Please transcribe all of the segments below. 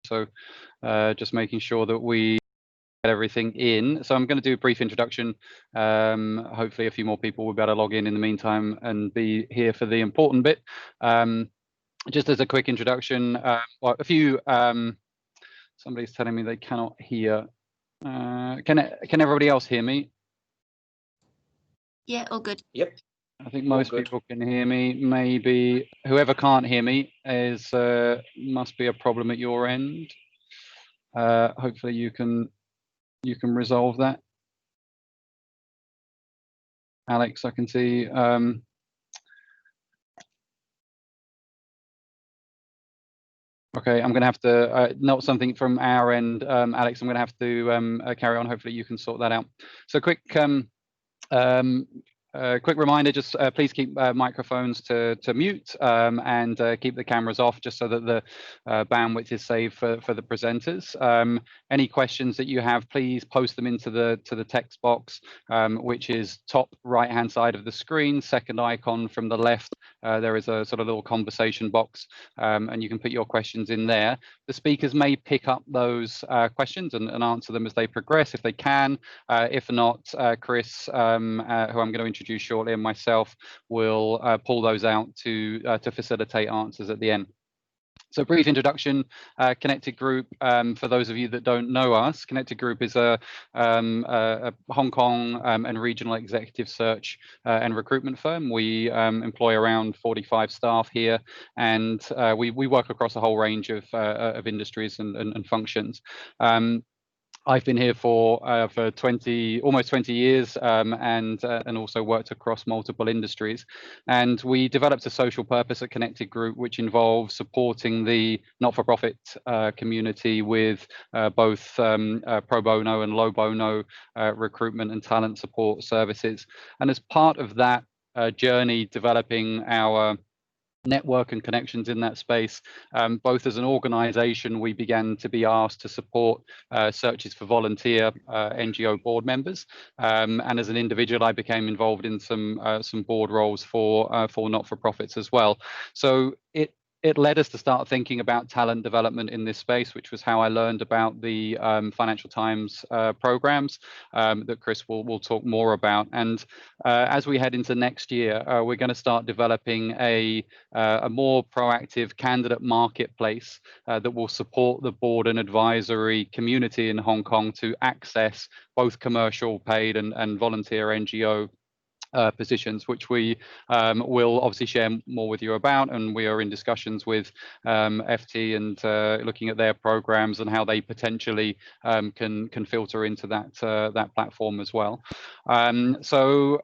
So just making sure that we get everything in. So I'm going to do a brief introduction. Hopefully a few more people will be able to log in the meantime and be here for the important bit. Just as a quick introduction, well, a few, somebody's telling me they cannot hear. Can everybody else hear me? Yeah, all good. Yep. I think most people can hear me. Maybe whoever can't hear me is must be a problem at your end. Hopefully you can resolve that. Alex, I can see. Okay, I'm going to have to note something from our end, Alex. I'm going to have to carry on. Hopefully you can sort that out. So quick reminder, just please keep microphones to mute and keep the cameras off, just so that the bandwidth is saved for the presenters. Any questions that you have, please post them into the text box, which is top right hand side of the screen, second icon from the left. There is a sort of little conversation box, and you can put your questions in there. The speakers may pick up those questions and answer them as they progress, if they can. If not, Chris, who I'm going to introduce shortly, and myself will pull those out to facilitate answers at the end. So brief introduction, Connected Group, for those of you that don't know us, Connected Group is a Hong Kong and regional executive search and recruitment firm. We employ around 45 staff here, and we work across a whole range of industries and functions. I've been here for almost 20 years, and also worked across multiple industries. And we developed a social purpose at Connected Group, which involves supporting the not-for-profit community with both pro bono and low bono recruitment and talent support services. And as part of that journey, developing our network and connections in that space, both as an organization, we began to be asked to support searches for volunteer NGO board members, and as an individual I became involved in some board roles for not-for-profits as well. So it led us to start thinking about talent development in this space, which was how I learned about the Financial Times programs that Chris will talk more about. And as we head into next year, we're going to start developing a more proactive candidate marketplace that will support the board and advisory community in Hong Kong to access both commercial paid and volunteer NGO positions, which we will obviously share more with you about, and we are in discussions with FT and looking at their programs and how they potentially can filter into that platform as well. So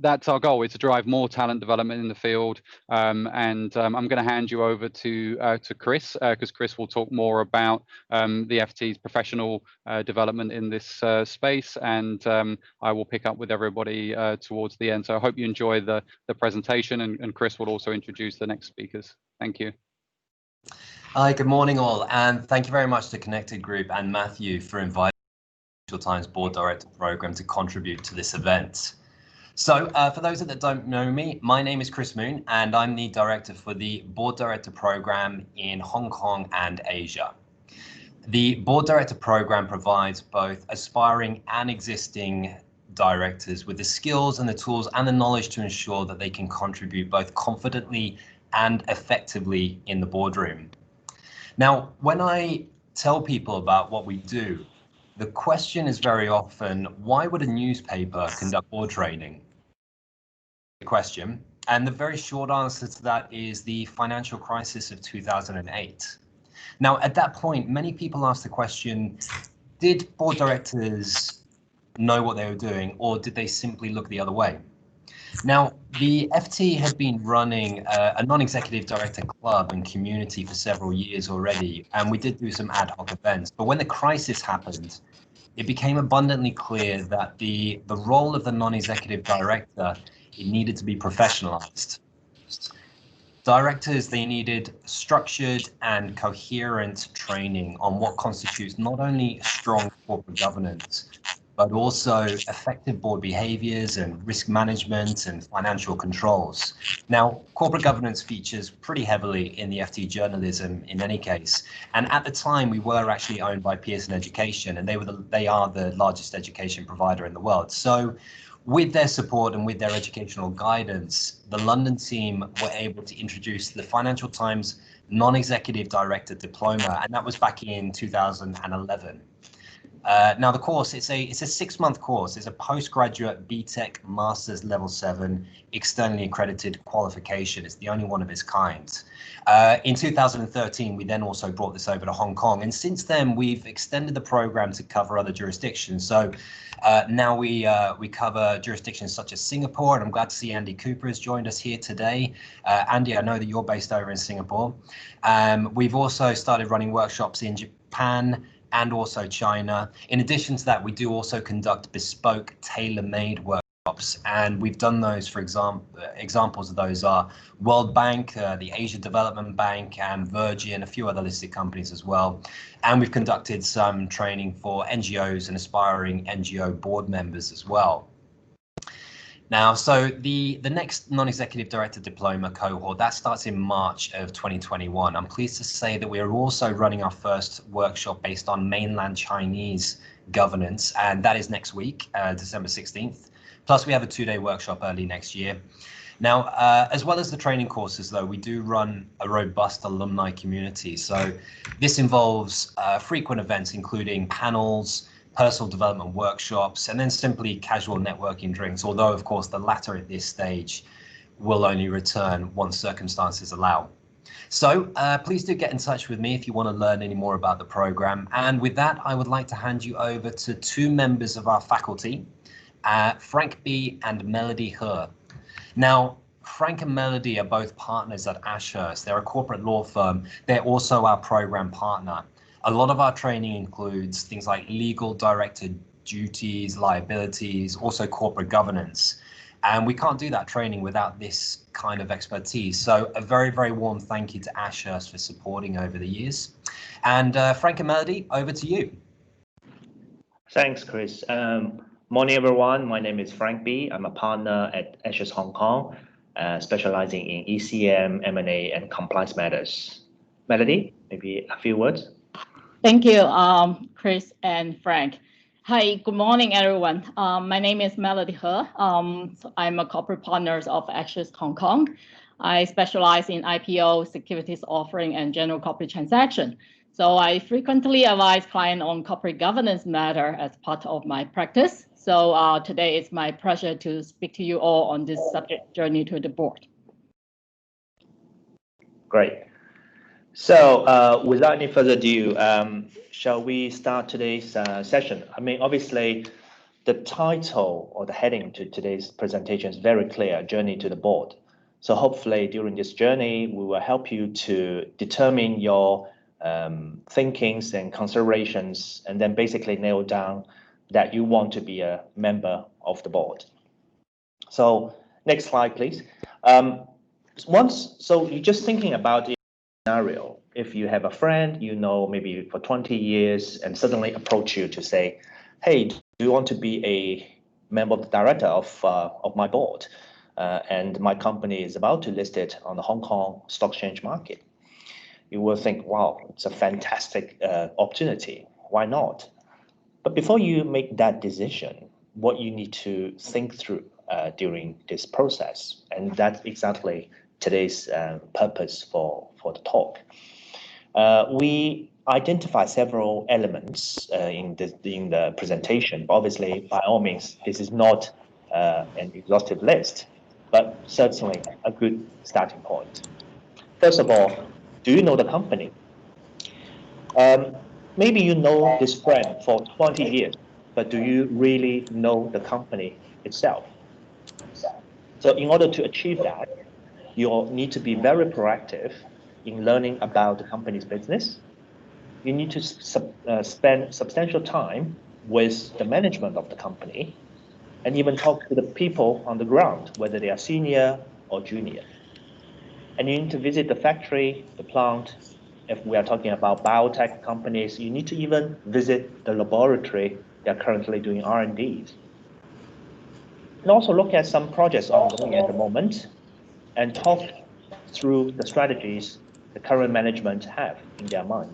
that's our goal, is to drive more talent development in the field, and I'm going to hand you over to Chris, because Chris will talk more about the FT's professional development in this space, and I will pick up with everybody towards the end. So I hope you enjoy the presentation, and Chris will also introduce the next speakers. Thank you. Hi, good morning all, and thank you very much to Connected Group and Matthew for inviting the Financial Times Board Director Program to contribute to this event. So for those that don't know me, my name is Chris Moon, and I'm the Director for the Board Director Program in Hong Kong and Asia. The Board Director Program provides both aspiring and existing directors with the skills and the tools and the knowledge to ensure that they can contribute both confidently and effectively in the boardroom. Now, when I tell people about what we do, the question is very often, why would a newspaper conduct board training? Question. And the very short answer to that is the financial crisis of 2008. Now, at that point, many people asked the question, did board directors know what they were doing, or did they simply look the other way? Now, the FT had been running a non-executive director club and community for several years already, and we did do some ad hoc events. But when the crisis happened, it became abundantly clear that the role of the non-executive director, it needed to be professionalized. Directors, they needed structured and coherent training on what constitutes not only strong corporate governance, but also effective board behaviors and risk management and financial controls. Now, corporate governance features pretty heavily in the FT journalism in any case. And at the time, we were actually owned by Pearson Education, and they are the largest education provider in the world. So with their support and with their educational guidance, the London team were able to introduce the Financial Times Non-Executive Director Diploma, and that was back in 2011. Now the course, it's a 6-month course. It's a postgraduate BTEC Masters Level 7 externally accredited qualification. It's the only one of its kind. In 2013, we then also brought this over to Hong Kong, and since then we've extended the program to cover other jurisdictions. So now we cover jurisdictions such as Singapore, and I'm glad to see Andy Cooper has joined us here today. Andy, I know that you're based over in Singapore. We've also started running workshops in Japan and also China. In addition to that, we do also conduct bespoke, tailor-made workshops, and we've done those, for examples of those are World Bank, the Asia Development Bank, and Virgin, a few other listed companies as well. And we've conducted some training for NGOs and aspiring NGO board members as well. Now, so the next non-executive director diploma cohort, that starts in March of 2021. I'm pleased to say that we are also running our first workshop based on mainland Chinese governance, and that is next week, December 16th. Plus, we have a 2-day workshop early next year. Now, as well as the training courses, though, we do run a robust alumni community. So this involves frequent events, including panels, personal development workshops, and then simply casual networking drinks, although of course the latter at this stage will only return once circumstances allow. So please do get in touch with me if you want to learn any more about the program. And with that, I would like to hand you over to 2 members of our faculty, Frank B and Melody He. Now, Frank and Melody are both partners at Ashurst. They're a corporate law firm. They're also our program partner. A lot of our training includes things like legal director duties, liabilities, also corporate governance. And we can't do that training without this kind of expertise. So a very, very warm thank you to Ashurst for supporting over the years. And Frank and Melody, over to you. Thanks, Chris. Morning, everyone. My name is Frank B. I'm a partner at Ashurst Hong Kong, specializing in ECM, M&A, and compliance matters. Melody, maybe a few words. Thank you, Chris and Frank. Hi, good morning, everyone. My name is Melody He. So I'm a corporate partner of Ashurst Hong Kong. I specialize in IPO, securities offering, and general corporate transaction. So I frequently advise clients on corporate governance matter as part of my practice. So today it's my pleasure to speak to you all on this subject, journey to the board. Great. So without any further ado, shall we start today's session? I mean, obviously, the title or the heading to today's presentation is very clear, Journey to the Board. So hopefully during this journey, we will help you to determine your thinkings and considerations, and then basically nail down that you want to be a member of the board. So next slide, please. So you're just thinking about the scenario. If you have a friend, you know, maybe for 20 years, and suddenly approach you to say, hey, do you want to be a member of the director of my board? And my company is about to list it on the Hong Kong Stock Exchange market. You will think, wow, it's a fantastic opportunity. Why not? But before you make that decision, what you need to think through during this process, and that's exactly today's purpose for the talk. We identify several elements in the presentation. Obviously, by all means, this is not an exhaustive list, but certainly a good starting point. First of all, do you know the company? Maybe you know this friend for 20 years, but do you really know the company itself? So in order to achieve that, you need to be very proactive in learning about the company's business. You need to spend substantial time with the management of the company, and even talk to the people on the ground, whether they are senior or junior. And you need to visit the factory, the plant. If we are talking about biotech companies, you need to even visit the laboratory they're currently doing R&Ds. And also look at some projects ongoing at the moment and talk through the strategies the current management have in their mind.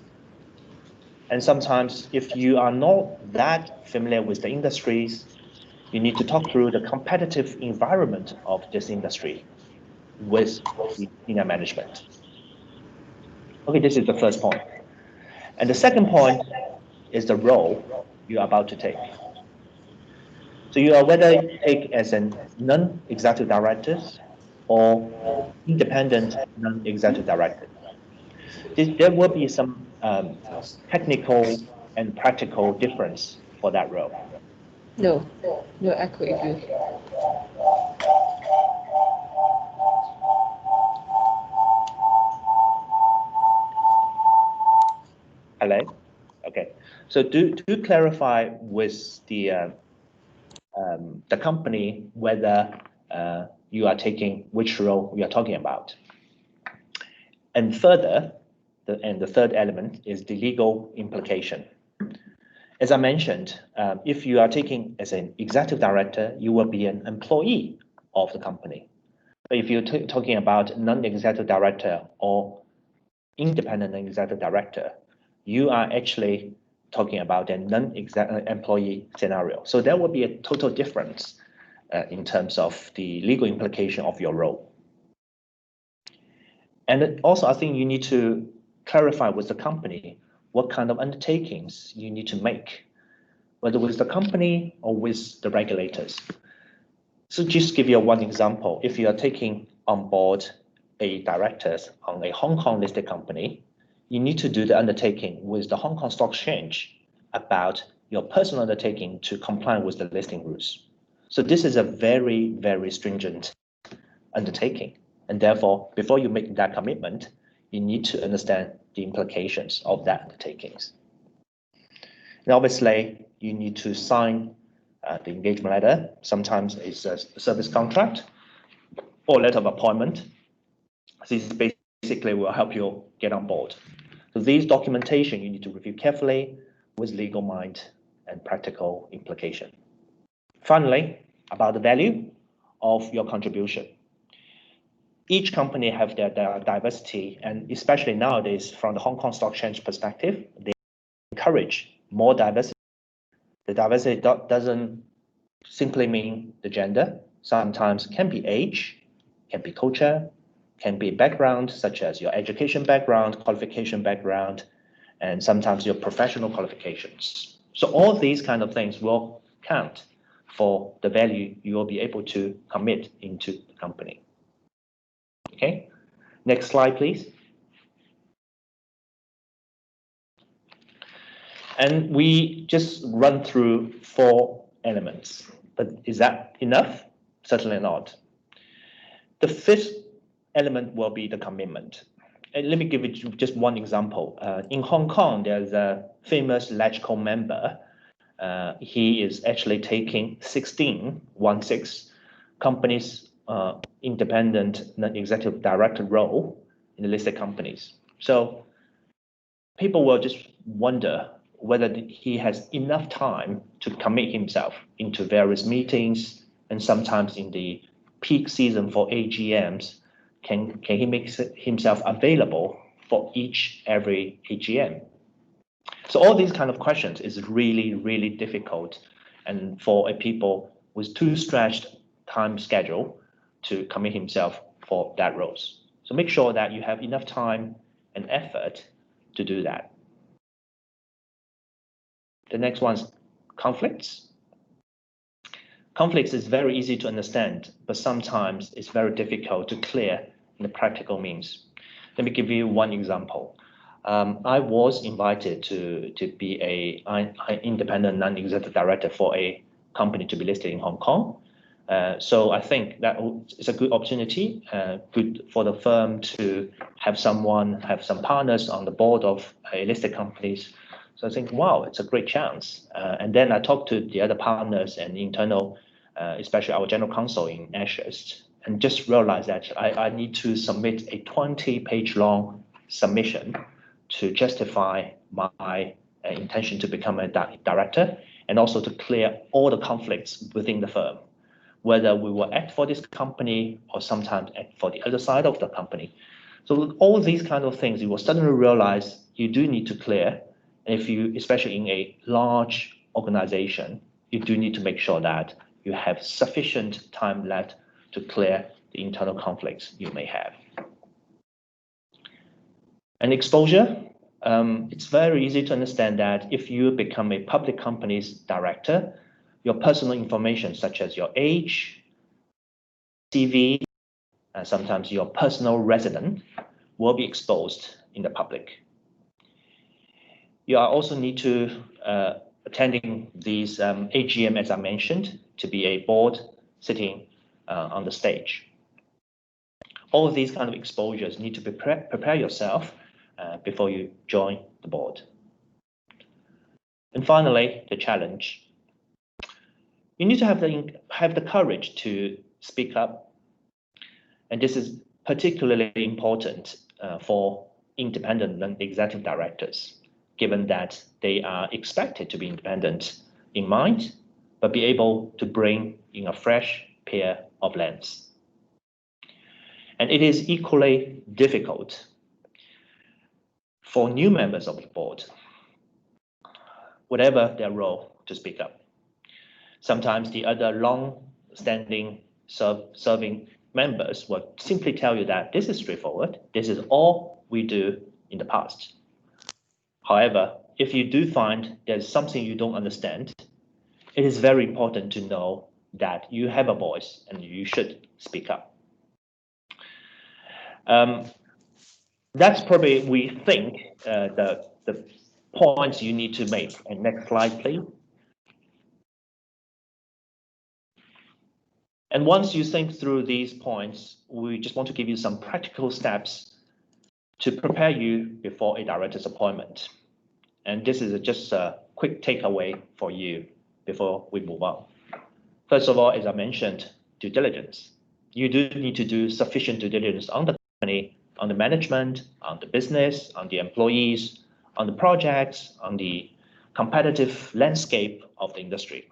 And sometimes if you are not that familiar with the industries, you need to talk through the competitive environment of this industry with the senior management. Okay, this is the first point. And the second point is the role you are about to take. So you are whether take as a non-executive director or independent non-executive director. There will be some technical and practical difference for that role. No, no, I could agree. Hello? Okay. So do clarify with the company whether you are taking which role we are talking about. And further, the third element is the legal implication. As I mentioned, if you are taking as an executive director, you will be an employee of the company. But if you're talking about non-executive director or independent executive director, you are actually talking about a non-employee scenario. So there will be a total difference in terms of the legal implication of your role. And also, I think you need to clarify with the company what kind of undertakings you need to make, whether with the company or with the regulators. So just give you one example. If you are taking on board a director on a Hong Kong listed company, you need to do the undertaking with the Hong Kong Stock Exchange about your personal undertaking to comply with the listing rules. So this is a very, very stringent undertaking. And therefore, before you make that commitment, you need to understand the implications of that undertakings. And obviously, you need to sign the engagement letter. Sometimes it's a service contract or letter of appointment. This basically will help you get on board. So these documentation you need to review carefully with legal mind and practical implication. Finally, about the value of your contribution. Each company have their diversity, and especially nowadays from the Hong Kong Stock Exchange perspective, they encourage more diversity. The diversity doesn't simply mean the gender. Sometimes can be age, can be culture, can be background, such as your education background, qualification background, and sometimes your professional qualifications. So all these kind of things will count for the value you will be able to commit into the company. Okay, next slide, please. And we just run through 4 elements, but is that enough? Certainly not. The 5th element will be the commitment. And let me give you just one example. In Hong Kong, there's a famous electrical member. He is actually taking 16 companies independent non-executive director role in the listed companies. So people will just wonder whether he has enough time to commit himself into various meetings, and sometimes in the peak season for AGMs, can he make himself available for every AGM? So all these kind of questions is really, really difficult, and for a people with too stretched time schedule to commit himself for that roles. So make sure that you have enough time and effort to do that. The next one's conflicts. Conflicts is very easy to understand, but sometimes it's very difficult to clear in the practical means. Let me give you one example. I was invited to be an independent non-executive director for a company to be listed in Hong Kong. So I think that is a good opportunity, good for the firm to have some partners on the board of listed companies. So I think, wow, it's a great chance. And then I talked to the other partners and internal, especially our general counsel in Ashurst, and just realized that I need to submit a 20-page long submission to justify my intention to become a director. and also to clear all the conflicts within the firm, whether we will act for this company or sometimes act for the other side of the company. So all these kind of things, you will suddenly realize you do need to clear. And if you, especially in a large organization, you do need to make sure that you have sufficient time left to clear the internal conflicts you may have. And exposure, it's very easy to understand that if you become a public company's director, your personal information such as your age, CV, and sometimes your personal residence will be exposed in the public. You also need to attending these AGM, as I mentioned, to be a board sitting on the stage. All of these kind of exposures need to prepare yourself before you join the board. And finally, the challenge. You need to have the courage to speak up. And this is particularly important for independent non-executive directors, given that they are expected to be independent in mind, but be able to bring in a fresh pair of lens. And it is equally difficult for new members of the board, whatever their role, to speak up. Sometimes the other long-standing serving members will simply tell you that this is straightforward, this is all we do in the past. However, if you do find there's something you don't understand, it is very important to know that you have a voice and you should speak up. That's probably, we think, the points you need to make. And next slide, please. And once you think through these points, we just want to give you some practical steps to prepare you before a director's appointment. And this is just a quick takeaway for you before we move on. First of all, as I mentioned, due diligence. You do need to do sufficient due diligence on the company, on the management, on the business, on the employees, on the projects, on the competitive landscape of the industry.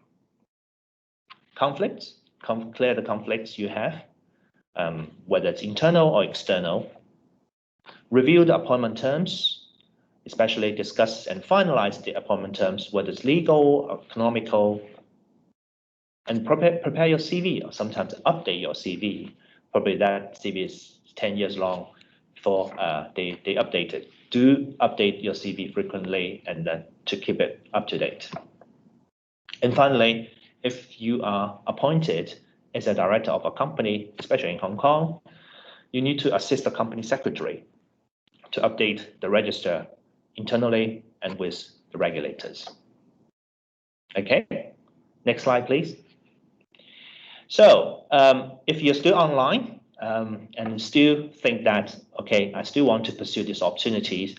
Conflicts, clear the conflicts you have, whether it's internal or external. Review the appointment terms, especially discuss and finalize the appointment terms, whether it's legal or economical. And prepare your CV, or sometimes update your CV. Probably that CV is 10 years long before they update it. Do update your CV frequently and then to keep it up to date. And finally, if you are appointed as a director of a company, especially in Hong Kong, you need to assist the company secretary to update the register internally and with the regulators. Okay, next slide, please. So if you're still online and still think that, okay, I still want to pursue these opportunities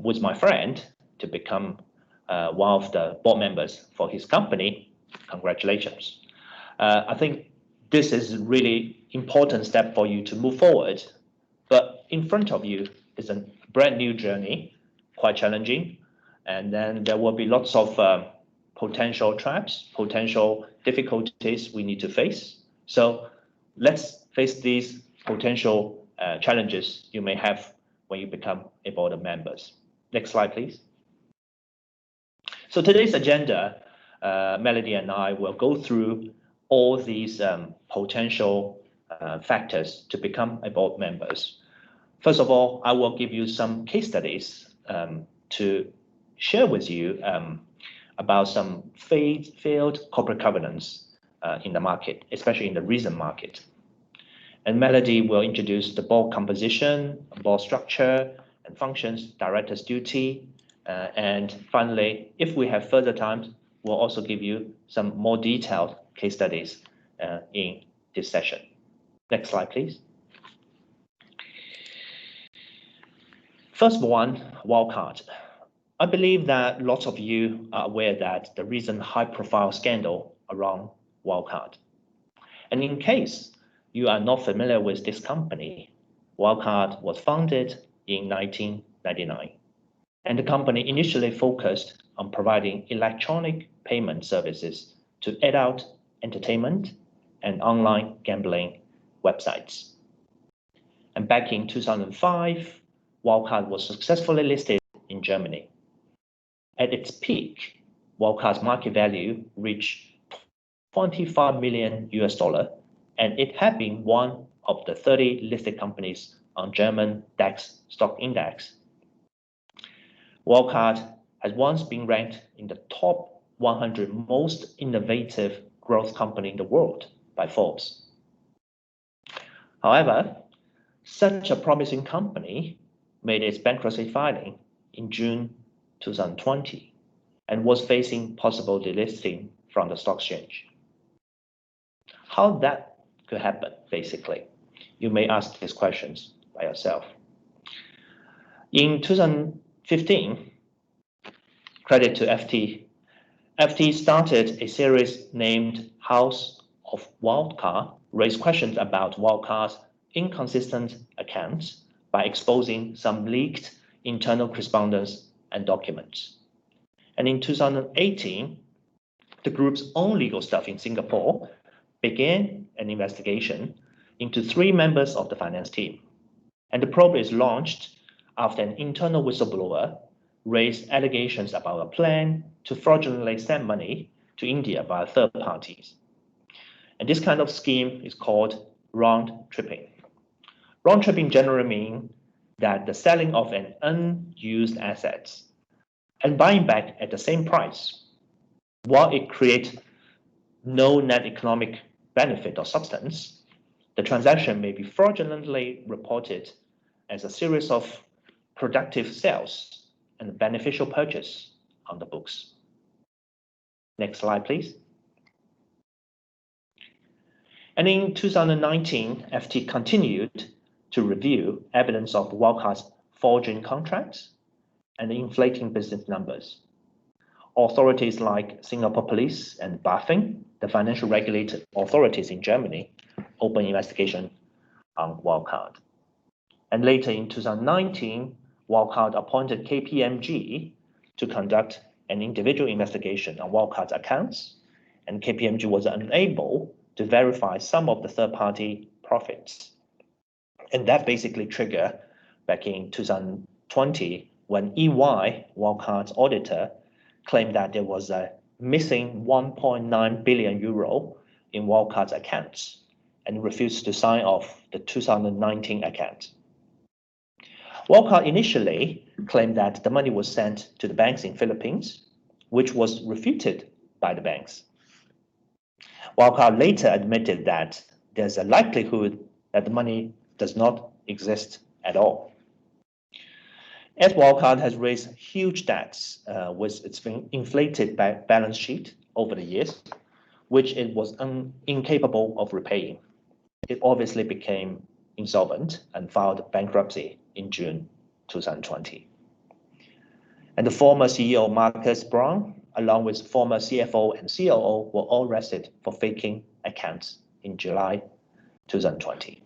with my friend to become one of the board members for his company, congratulations. I think this is a really important step for you to move forward. But in front of you is a brand new journey, quite challenging. And then there will be lots of potential traps, potential difficulties we need to face. So let's face these potential challenges you may have when you become a board of members. Next slide, please. So today's agenda, Melody and I will go through all these potential factors to become a board members. First of all, I will give you some case studies to share with you about some failed corporate governance in the market, especially in the recent market. And Melody will introduce the board composition, board structure and functions, director's duty. And finally, if we have further time, we'll also give you some more detailed case studies in this session. Next slide, please. First one, wildcard. I believe that lots of you are aware that the recent high-profile scandal around Wildcard. And in case you are not familiar with this company, Wildcard was founded in 1999. And the company initially focused on providing electronic payment services to adult entertainment and online gambling websites. And back in 2005, Wirecard was successfully listed in Germany. At its peak, Wirecard's market value reached 25 million US dollar, and it had been one of the 30 listed companies on German DAX stock index. Wirecard has once been ranked in the top 100 most innovative growth company in the world by Forbes. However, such a promising company made its bankruptcy filing in June 2020 and was facing possible delisting from the stock exchange. How that could happen, basically? You may ask these questions by yourself. In 2015, credit to FT, FT started a series named House of Wirecard, raised questions about Wirecard's inconsistent accounts by exposing some leaked internal correspondence and documents. And in 2018, the group's own legal staff in Singapore began an investigation into 3 members of the finance team. And the probe is launched after an internal whistleblower raised allegations about a plan to fraudulently send money to India by third parties. And this kind of scheme is called round tripping. Round tripping generally means that the selling of an unused asset and buying back at the same price, while it creates no net economic benefit or substance, the transaction may be fraudulently reported as a series of productive sales and a beneficial purchase on the books. Next slide, please. And in 2019, FT continued to review evidence of Wirecard's forging contracts and inflating business numbers. Authorities like Singapore Police and BaFin, the financial regulated authorities in Germany, opened investigation on Wirecard. And later in 2019, Wirecard appointed KPMG to conduct an individual investigation on Wirecard's accounts, and KPMG was unable to verify some of the third-party profits. And that basically triggered back in 2020 when EY, Wirecard's auditor, claimed that there was a missing 1.9 billion euro in Wirecard's accounts and refused to sign off the 2019 account. Wirecard initially claimed that the money was sent to the banks in Philippines, which was refuted by the banks. Wirecard later admitted that there's a likelihood that the money does not exist at all. As Wirecard has raised huge debts with its inflated balance sheet over the years, which it was incapable of repaying, it obviously became insolvent and filed bankruptcy in June 2020. And the former CEO, Marcus Braun, along with former CFO and COO, were all arrested for faking accounts in July 2020.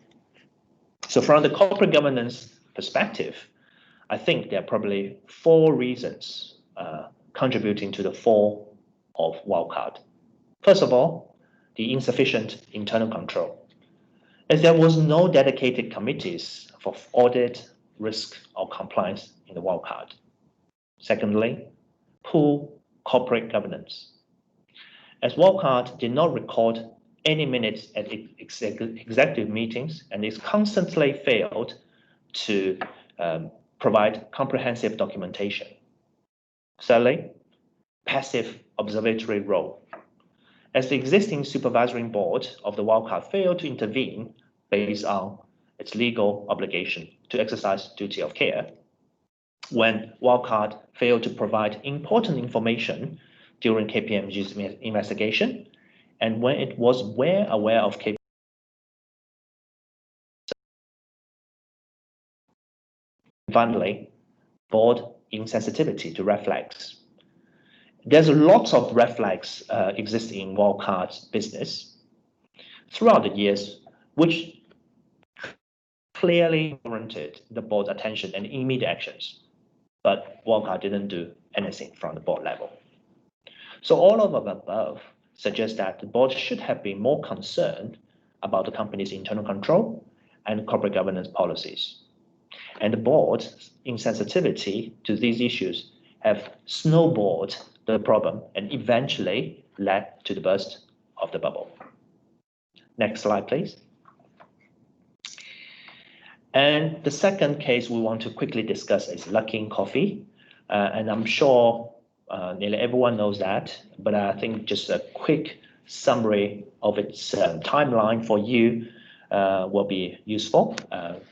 So from the corporate governance perspective, I think there are probably 4 reasons contributing to the fall of Wirecard. First of all, the insufficient internal control, as there was no dedicated committees for audit, risk, or compliance in the Wirecard. Secondly, poor corporate governance, as Wirecard did not record any minutes at executive meetings, and it constantly failed to provide comprehensive documentation. Thirdly, passive observatory role, as the existing supervisory board of the Wirecard failed to intervene based on its legal obligation to exercise duty of care, when Wirecard failed to provide important information during KPMG's investigation, and when it was well aware of KPMG. Finally, board insensitivity to red flags. There's lots of red flags existing in Wirecard's business throughout the years, which clearly warranted the board's attention and immediate actions. But Wirecard didn't do anything from the board level. So all of the above suggests that the board should have been more concerned about the company's internal control and corporate governance policies. And the board's insensitivity to these issues have snowballed the problem and eventually led to the burst of the bubble. Next slide, please. And the second case we want to quickly discuss is Luckin Coffee. And I'm sure nearly everyone knows that, but I think just a quick summary of its timeline for you will be useful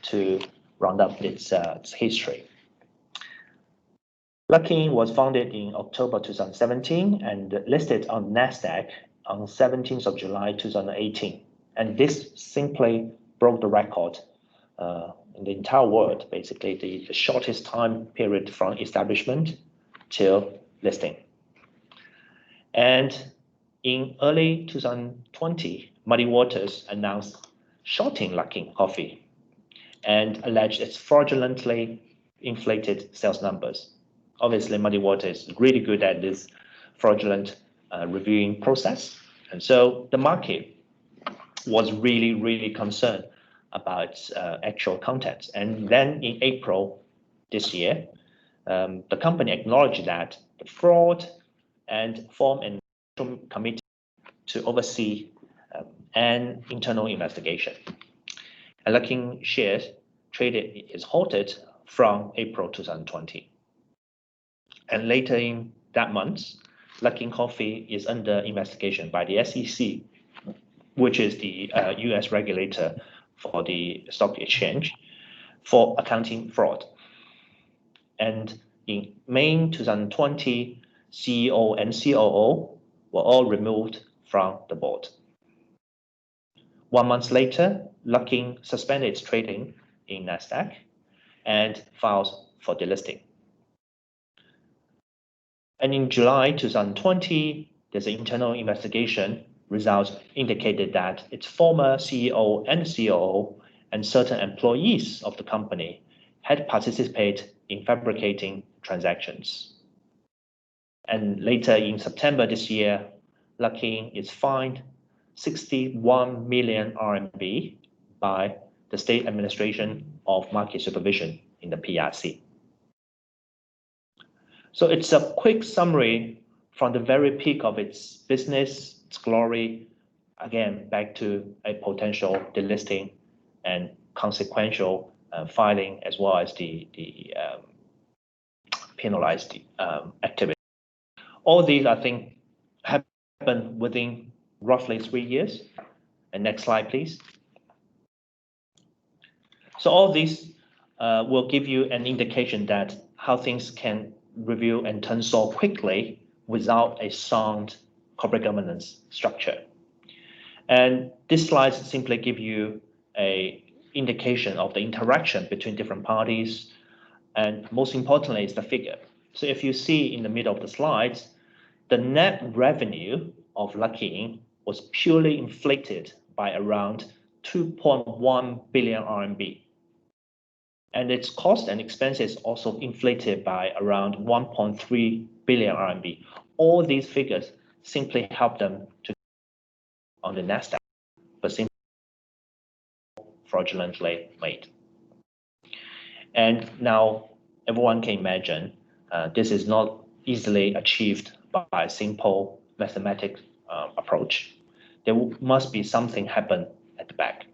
to round up its history. Luckin was founded in October 2017 and listed on NASDAQ on 17th of July 2018. And this simply broke the record in the entire world, basically the shortest time period from establishment till listing. And in early 2020, Muddy Waters announced shorting Luckin Coffee and alleged its fraudulently inflated sales numbers. Obviously, Muddy Waters is really good at this fraudulent reviewing process. And so the market was really concerned about actual contents. And then in April this year, the company acknowledged that the fraud and formed a committee to oversee an internal investigation. And Luckin shares traded is halted from April 2020. And later in that month, Luckin Coffee is under investigation by the SEC, which is the US regulator for the stock exchange, for accounting fraud. And in May 2020, CEO and COO were all removed from the board. 1 month later, Luckin suspended its trading in NASDAQ and filed for delisting. And in July 2020, there's an internal investigation. Results indicated that its former CEO and COO and certain employees of the company had participated in fabricating transactions. And later in September this year, Luckin is fined 61 million RMB by the State Administration of Market Supervision in the PRC. So it's a quick summary from the very peak of its business, its glory, again, back to a potential delisting and consequential filing, as well as the penalized activity. All these, I think, happened within roughly 3 years. And next slide, please. So all these will give you an indication that how things can review and turn so quickly without a sound corporate governance structure. And these slides simply give you an indication of the interaction between different parties, and most importantly is the figure. So if you see in the middle of the slides, the net revenue of Luckin was purely inflated by around 2.1 billion RMB. And its cost and expenses also inflated by around 1.3 billion RMB. All these figures simply help them to on the NASDAQ, but simply fraudulently made. And now everyone can imagine this is not easily achieved by a simple mathematical approach. There must be something happen at the back.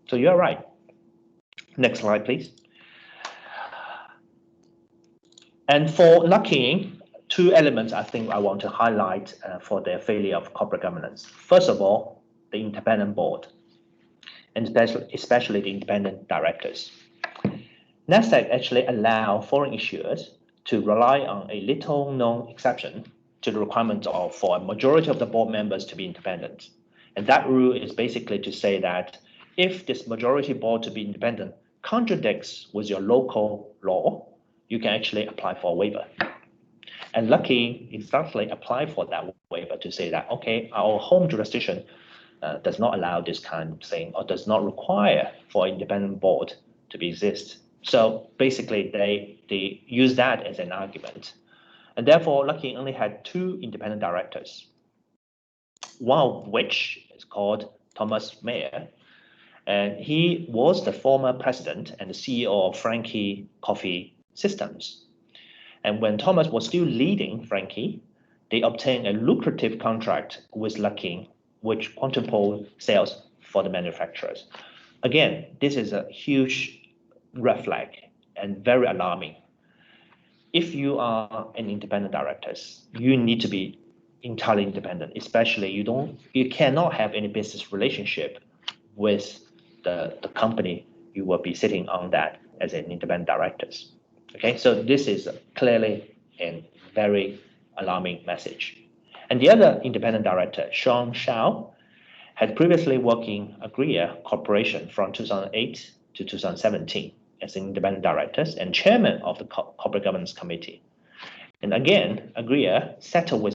So you're right. Next slide, please. And for Luckin, two elements I think I want to highlight for their failure of corporate governance. First of all, the independent board, and especially the independent directors. NASDAQ actually allow foreign issuers to rely on a little known exception to the requirement for a majority of the board members to be independent. And that rule is basically to say that if this majority board to be independent contradicts with your local law, you can actually apply for a waiver. And Luckin exactly applied for that waiver to say that, okay, our home jurisdiction does not allow this kind of thing, or does not require for an independent board to be exist. So basically they use that as an argument. And therefore, Luckin only had 2 independent directors, one of which is called Thomas Mayer, and he was the former president and the CEO of Frankie Coffee Systems. And when Thomas was still leading Frankie, they obtained a lucrative contract with Luckin, which quadrupled sales for the manufacturers. Again, this is a huge red flag and very alarming. If you are an independent director, you need to be entirely independent, especially you cannot have any business relationship with the company you will be sitting on that as an independent director. Okay, so this is clearly a very alarming message. And the other independent director, Sean Shao, had previously worked in Agria Corporation from 2008 to 2017 as an independent director and chairman of the Corporate Governance Committee. And again, Agria settled with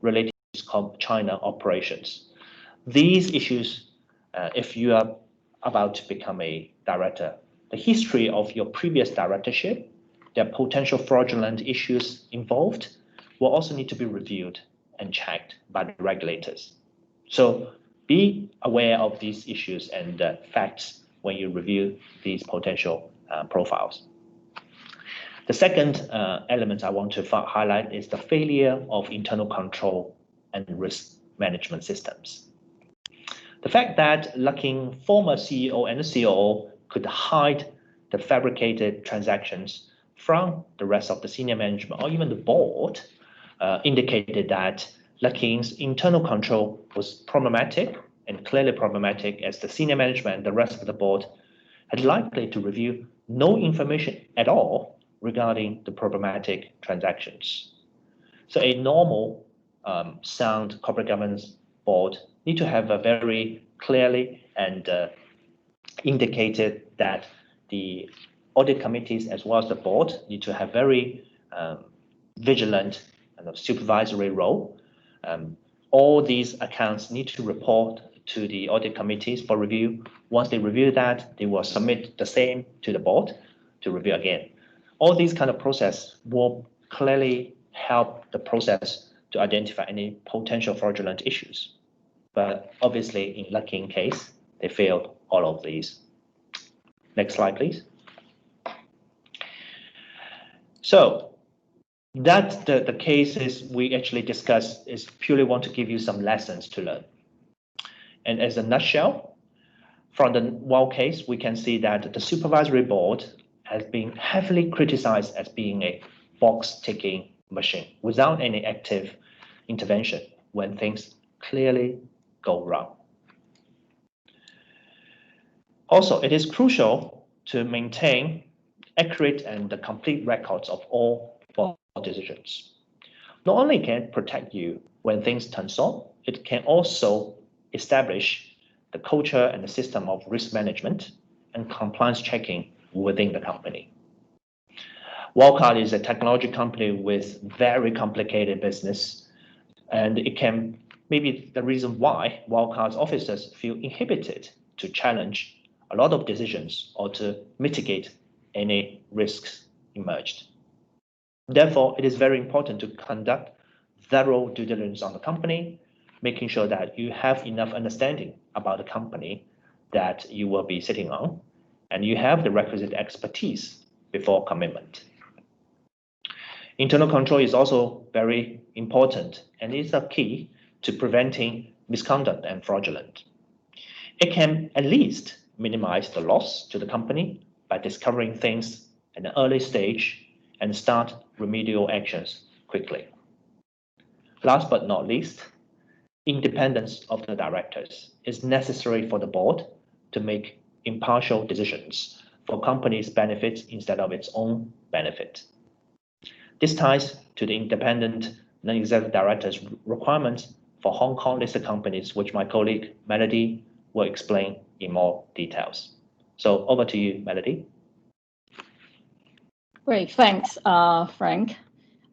related to China operations. These issues, if you are about to become a director, the history of your previous directorship, the potential fraudulent issues involved will also need to be reviewed and checked by the regulators. So be aware of these issues and facts when you review these potential profiles. The second element I want to highlight is the failure of internal control and risk management systems. The fact that Luckin former CEO and COO could hide the fabricated transactions from the rest of the senior management or even the board indicated that Luckin's internal control was problematic and clearly problematic, as the senior management and the rest of the board had likely to review no information at all regarding the problematic transactions. So a normal sound corporate governance board need to have a very clearly and indicated that the audit committees as well as the board need to have very vigilant and supervisory role. All these accounts need to report to the audit committees for review. Once they review that, they will submit the same to the board to review again. All these kind of process will clearly help the process to identify any potential fraudulent issues. But obviously, in Luckin case, they failed all of these. Next slide, please. So that the cases we actually discussed is purely want to give you some lessons to learn. And as a nutshell, from the WOW case, we can see that the supervisory board has been heavily criticized as being a box-ticking machine without any active intervention when things clearly go wrong. Also, it is crucial to maintain accurate and the complete records of all board decisions. Not only can it protect you when things turn south, it can also establish the culture and the system of risk management and compliance checking within the company. Wildcard is a technology company with very complicated business, and it can maybe the reason why Wildcard's officers feel inhibited to challenge a lot of decisions or to mitigate any risks emerged. Therefore, it is very important to conduct thorough due diligence on the company, making sure that you have enough understanding about the company that you will be sitting on, and you have the requisite expertise before commitment. Internal control is also very important and is a key to preventing misconduct and fraudulent. It can at least minimize the loss to the company by discovering things at an early stage and start remedial actions quickly. Last but not least, independence of the directors is necessary for the board to make impartial decisions for company's benefits instead of its own benefit. This ties to the independent non-executive directors' requirements for Hong Kong listed companies, which my colleague Melody will explain in more details. So over to you, Melody. Great, thanks, Frank.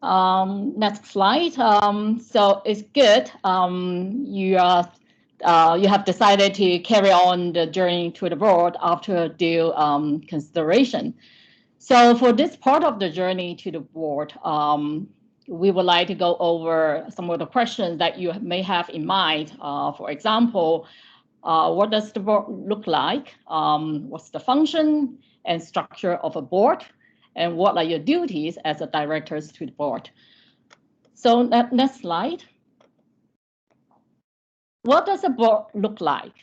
Next slide. So it's good. You have decided to carry on the journey to the board after due consideration. So for this part of the journey to the board, we would like to go over some of the questions that you may have in mind. For example, what does the board look like? What's the function and structure of a board? And what are your duties as a directors to the board? So next slide. What does a board look like?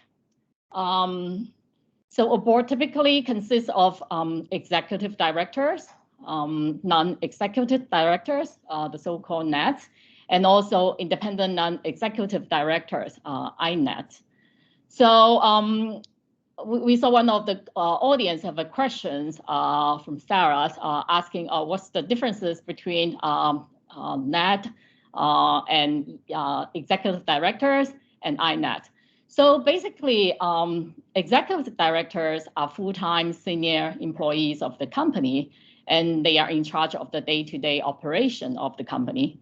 So a board typically consists of executive directors, non-executive directors, the so-called NEDs, and also independent non-executive directors, INEDs. So we saw one of the audience have a questions from Sarah asking what's the differences between NED and executive directors and INED. So basically, executive directors are full-time senior employees of the company, and they are in charge of the day-to-day operation of the company.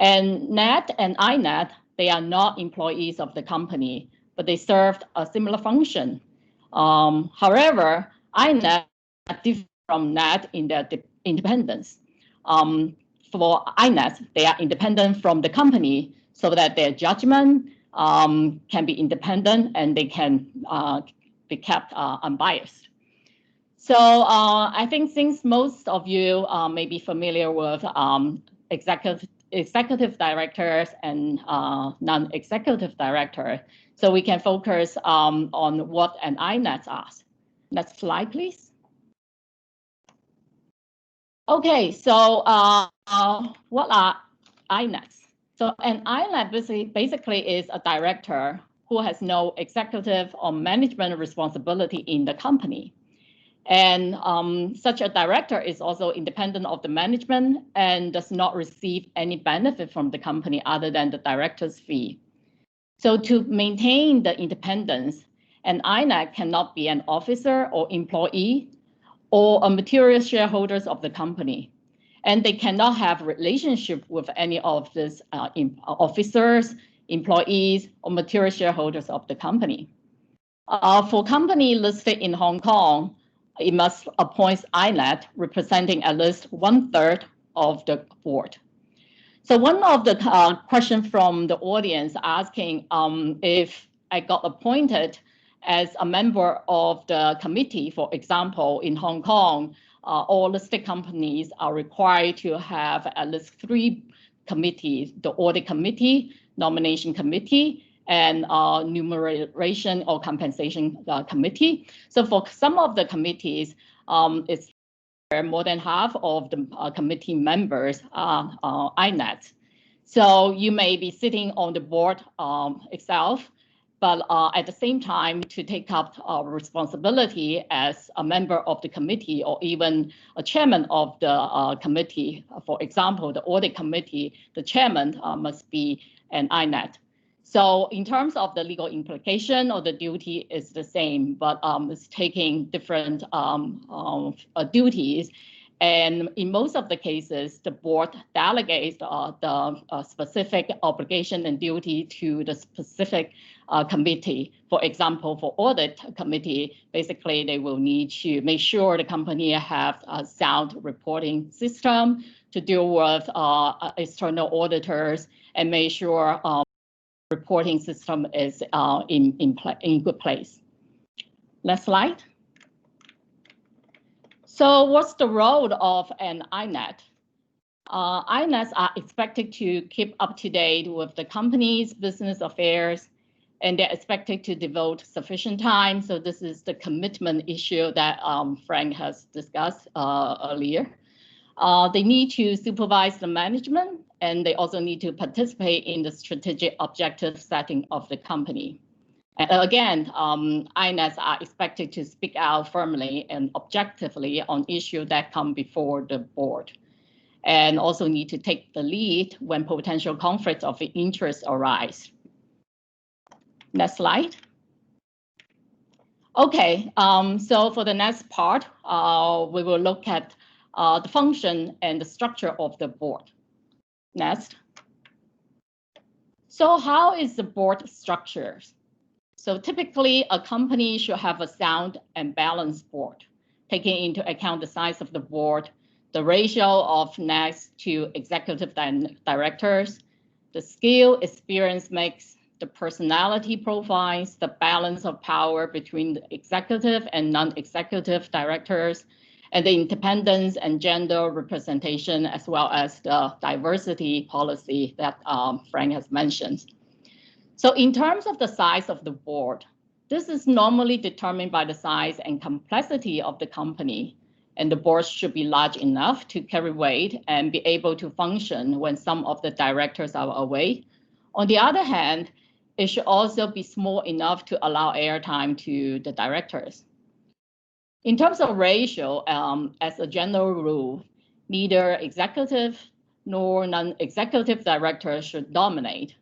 And NED and INED, they are not employees of the company, but they served a similar function. However, INED differ from NED in their independence. For INED, they are independent from the company so that their judgment can be independent and they can be kept unbiased. So I think since most of you may be familiar with executive directors and non-executive director, so we can focus on what an INED is. Next slide, please. Okay, so what are INEDs? So an INED basically is a director who has no executive or management responsibility in the company. And such a director is also independent of the management and does not receive any benefit from the company other than the director's fee. So to maintain the independence, an INED cannot be an officer or employee or a material shareholders of the company. And they cannot have relationship with any of these officers, employees, or material shareholders of the company. For company listed in Hong Kong, it must appoint INED representing at least 1/3 of the board. So one of the questions from the audience asking if I got appointed as a member of the committee, for example, in Hong Kong, all listed companies are required to have at least 3 committees: the audit committee, nomination committee, and remuneration or compensation committee. So for some of the committees, it's more than half of the committee members are INED. So you may be sitting on the board itself, but at the same time to take up responsibility as a member of the committee or even a chairman of the committee. For example, the audit committee, the chairman must be an INED. So in terms of the legal implication or the duty is the same, but it's taking different duties. And in most of the cases, the board delegates the specific obligation and duty to the specific committee. For example, for audit committee, basically they will need to make sure the company have a sound reporting system to deal with external auditors and make sure reporting system is in good place. Next slide. So what's the role of an INED? INEDs are expected to keep up to date with the company's business affairs, and they're expected to devote sufficient time. So this is the commitment issue that Frank has discussed earlier. They need to supervise the management, and they also need to participate in the strategic objective setting of the company. And again, INEDs are expected to speak out firmly and objectively on issues that come before the board, and also need to take the lead when potential conflicts of interest arise. Next slide. Okay, so for the next part, we will look at the function and the structure of the board. Next. So how is the board structured? So typically, a company should have a sound and balanced board taking into account the size of the board, the ratio of next to executive directors, the skill, experience mix, the personality profiles, the balance of power between the executive and non-executive directors, and the independence and gender representation, as well as the diversity policy that Frank has mentioned. So in terms of the size of the board, this is normally determined by the size and complexity of the company, and the board should be large enough to carry weight and be able to function when some of the directors are away. On the other hand, it should also be small enough to allow airtime to the directors. In terms of ratio, as a general rule, neither executive nor non-executive directors should dominate.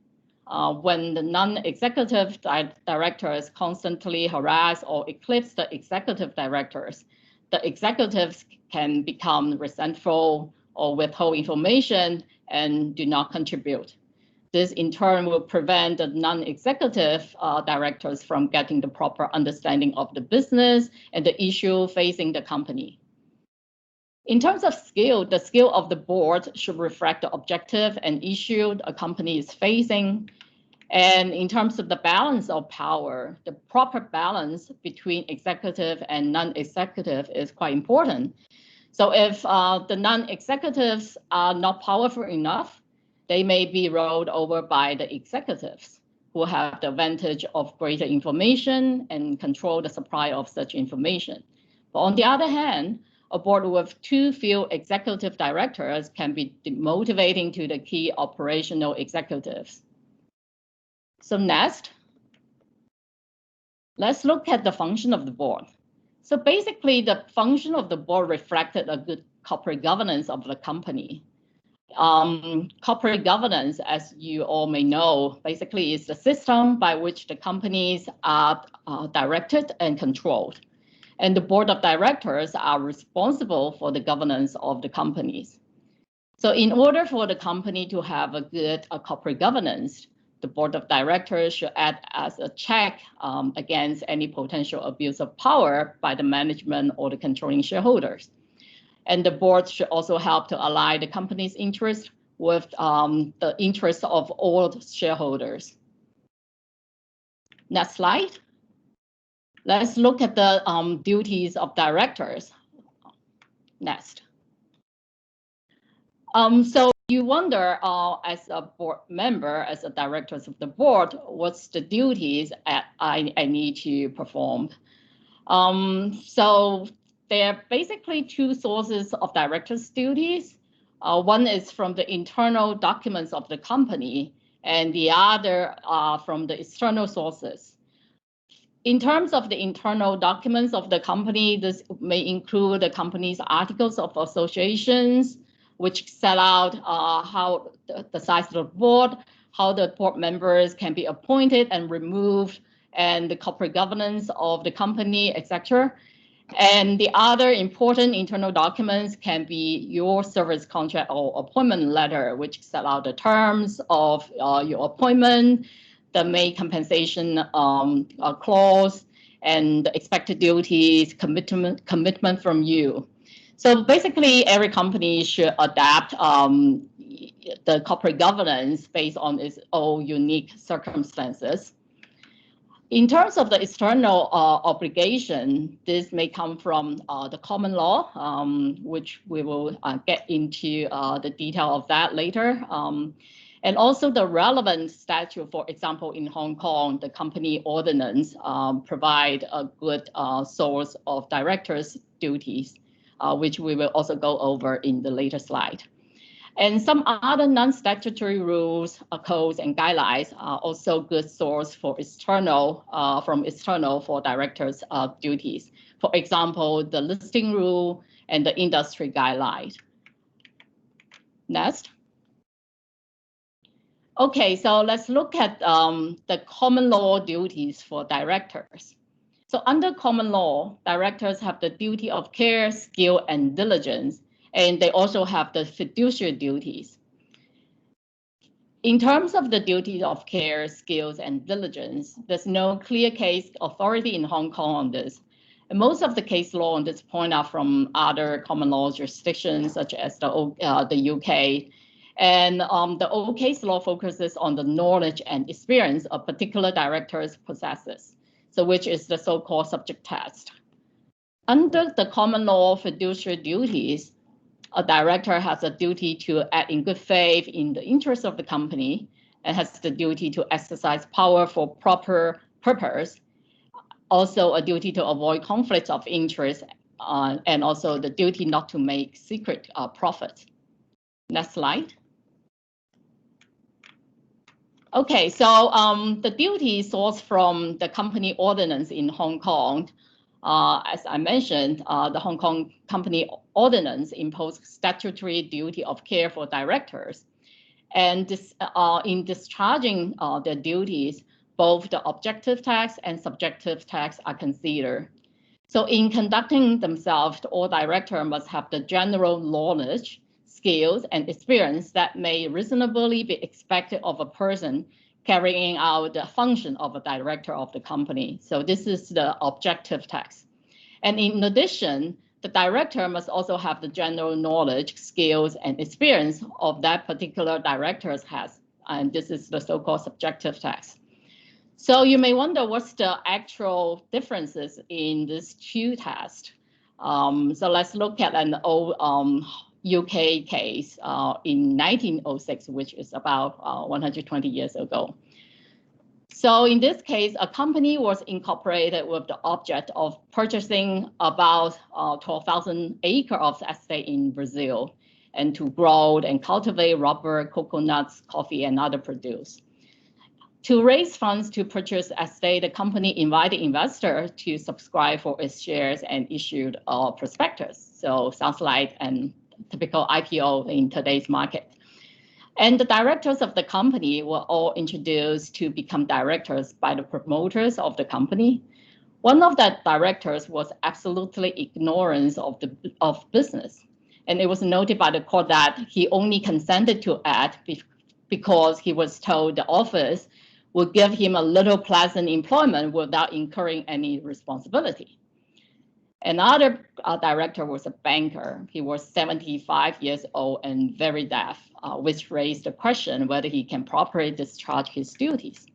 When the non-executive directors constantly harass or eclipse the executive directors, the executives can become resentful or withhold information and do not contribute. This in turn will prevent the non-executive directors from getting the proper understanding of the business and the issue facing the company. In terms of skill, the skill of the board should reflect the objective and issue a company is facing. And in terms of the balance of power, the proper balance between executive and non-executive is quite important. So if the non-executives are not powerful enough, they may be rolled over by the executives who have the advantage of greater information and control the supply of such information. But on the other hand, a board with too few executive directors can be demotivating to the key operational executives. So next, let's look at the function of the board. So basically, the function of the board reflected a good corporate governance of the company. Corporate governance, as you all may know, basically is the system by which the companies are directed and controlled. And the board of directors are responsible for the governance of the companies. So in order for the company to have a good corporate governance, the board of directors should act as a check against any potential abuse of power by the management or the controlling shareholders. And the board should also help to align the company's interest with the interests of all shareholders. Next slide. Let's look at the duties of directors. Next. So you wonder, as a board member, as a directors of the board, what's the duties I need to perform? So there are basically two sources of directors' duties. One is from the internal documents of the company, and the other from the external sources. In terms of the internal documents of the company, this may include the company's articles of associations, which set out how the size of the board, how the board members can be appointed and removed, and the corporate governance of the company, etc. And the other important internal documents can be your service contract or appointment letter, which set out the terms of your appointment, the May compensation clause, and the expected duties, commitment from you. So basically, every company should adapt the corporate governance based on its own unique circumstances. In terms of the external obligation, this may come from the common law, which we will get into the detail of that later. And also the relevant statute, for example, in Hong Kong, the company ordinance provide a good source of directors' duties, which we will also go over in the later slide. And some other non-statutory rules, codes, and guidelines are also good source for external, for directors' duties. For example, the listing rule and the industry guidelines. Next. Okay, so let's look at the common law duties for directors. So under common law, directors have the duty of care, skill, and diligence, and they also have the fiduciary duties. In terms of the duties of care, skills, and diligence, there's no clear case authority in Hong Kong on this. And most of the case law on this point are from other common law jurisdictions, such as the UK. And the old case law focuses on the knowledge and experience a particular director's possesses, so which is the so-called subject test. Under the common law fiduciary duties, a director has a duty to act in good faith in the interest of the company and has the duty to exercise power for proper purpose, also a duty to avoid conflicts of interest, and also the duty not to make secret profits. Next slide. Okay, so the duty sourced from the company ordinance in Hong Kong. As I mentioned, the Hong Kong Company Ordinance imposed statutory duty of care for directors. And this, in discharging their duties, both the objective tax and subjective tax are considered. So in conducting themselves, all directors must have the general knowledge, skills, and experience that may reasonably be expected of a person carrying out the function of a director of the company. So this is the objective tax. And in addition, the director must also have the general knowledge, skills, and experience of that particular director's has. And this is the so-called subjective tax. So you may wonder what's the actual differences in these two tests. So let's look at an old UK case in 1906, which is about 120 years ago. So in this case, a company was incorporated with the object of purchasing about 12,000 acres of estate in Brazil and to grow and cultivate rubber, coconuts, coffee, and other produce. To raise funds to purchase estate, the company invited investors to subscribe for its shares and issued a prospectus. So sounds like a typical IPO in today's market. And the directors of the company were all introduced to become directors by the promoters of the company. One of the directors was absolutely ignorant of business. And it was noted by the court that he only consented to act because he was told the office would give him a little pleasant employment without incurring any responsibility. Another director was a banker. He was 75 years old and very deaf, which raised the question whether he can properly discharge his duties.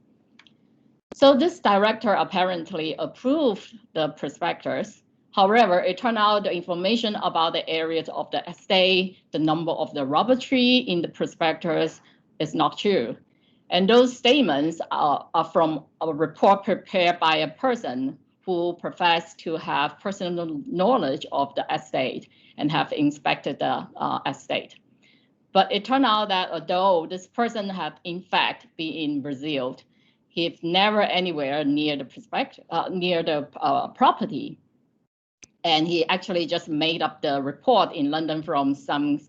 So this director apparently approved the prospectus. However, it turned out the information about the areas of the estate, the number of the rubber tree in the prospectus is not true. And those statements are from a report prepared by a person who professed to have personal knowledge of the estate and have inspected the estate. But it turned out that although this person had in fact been in Brazil, he's never anywhere near the property. And he actually just made up the report in London from some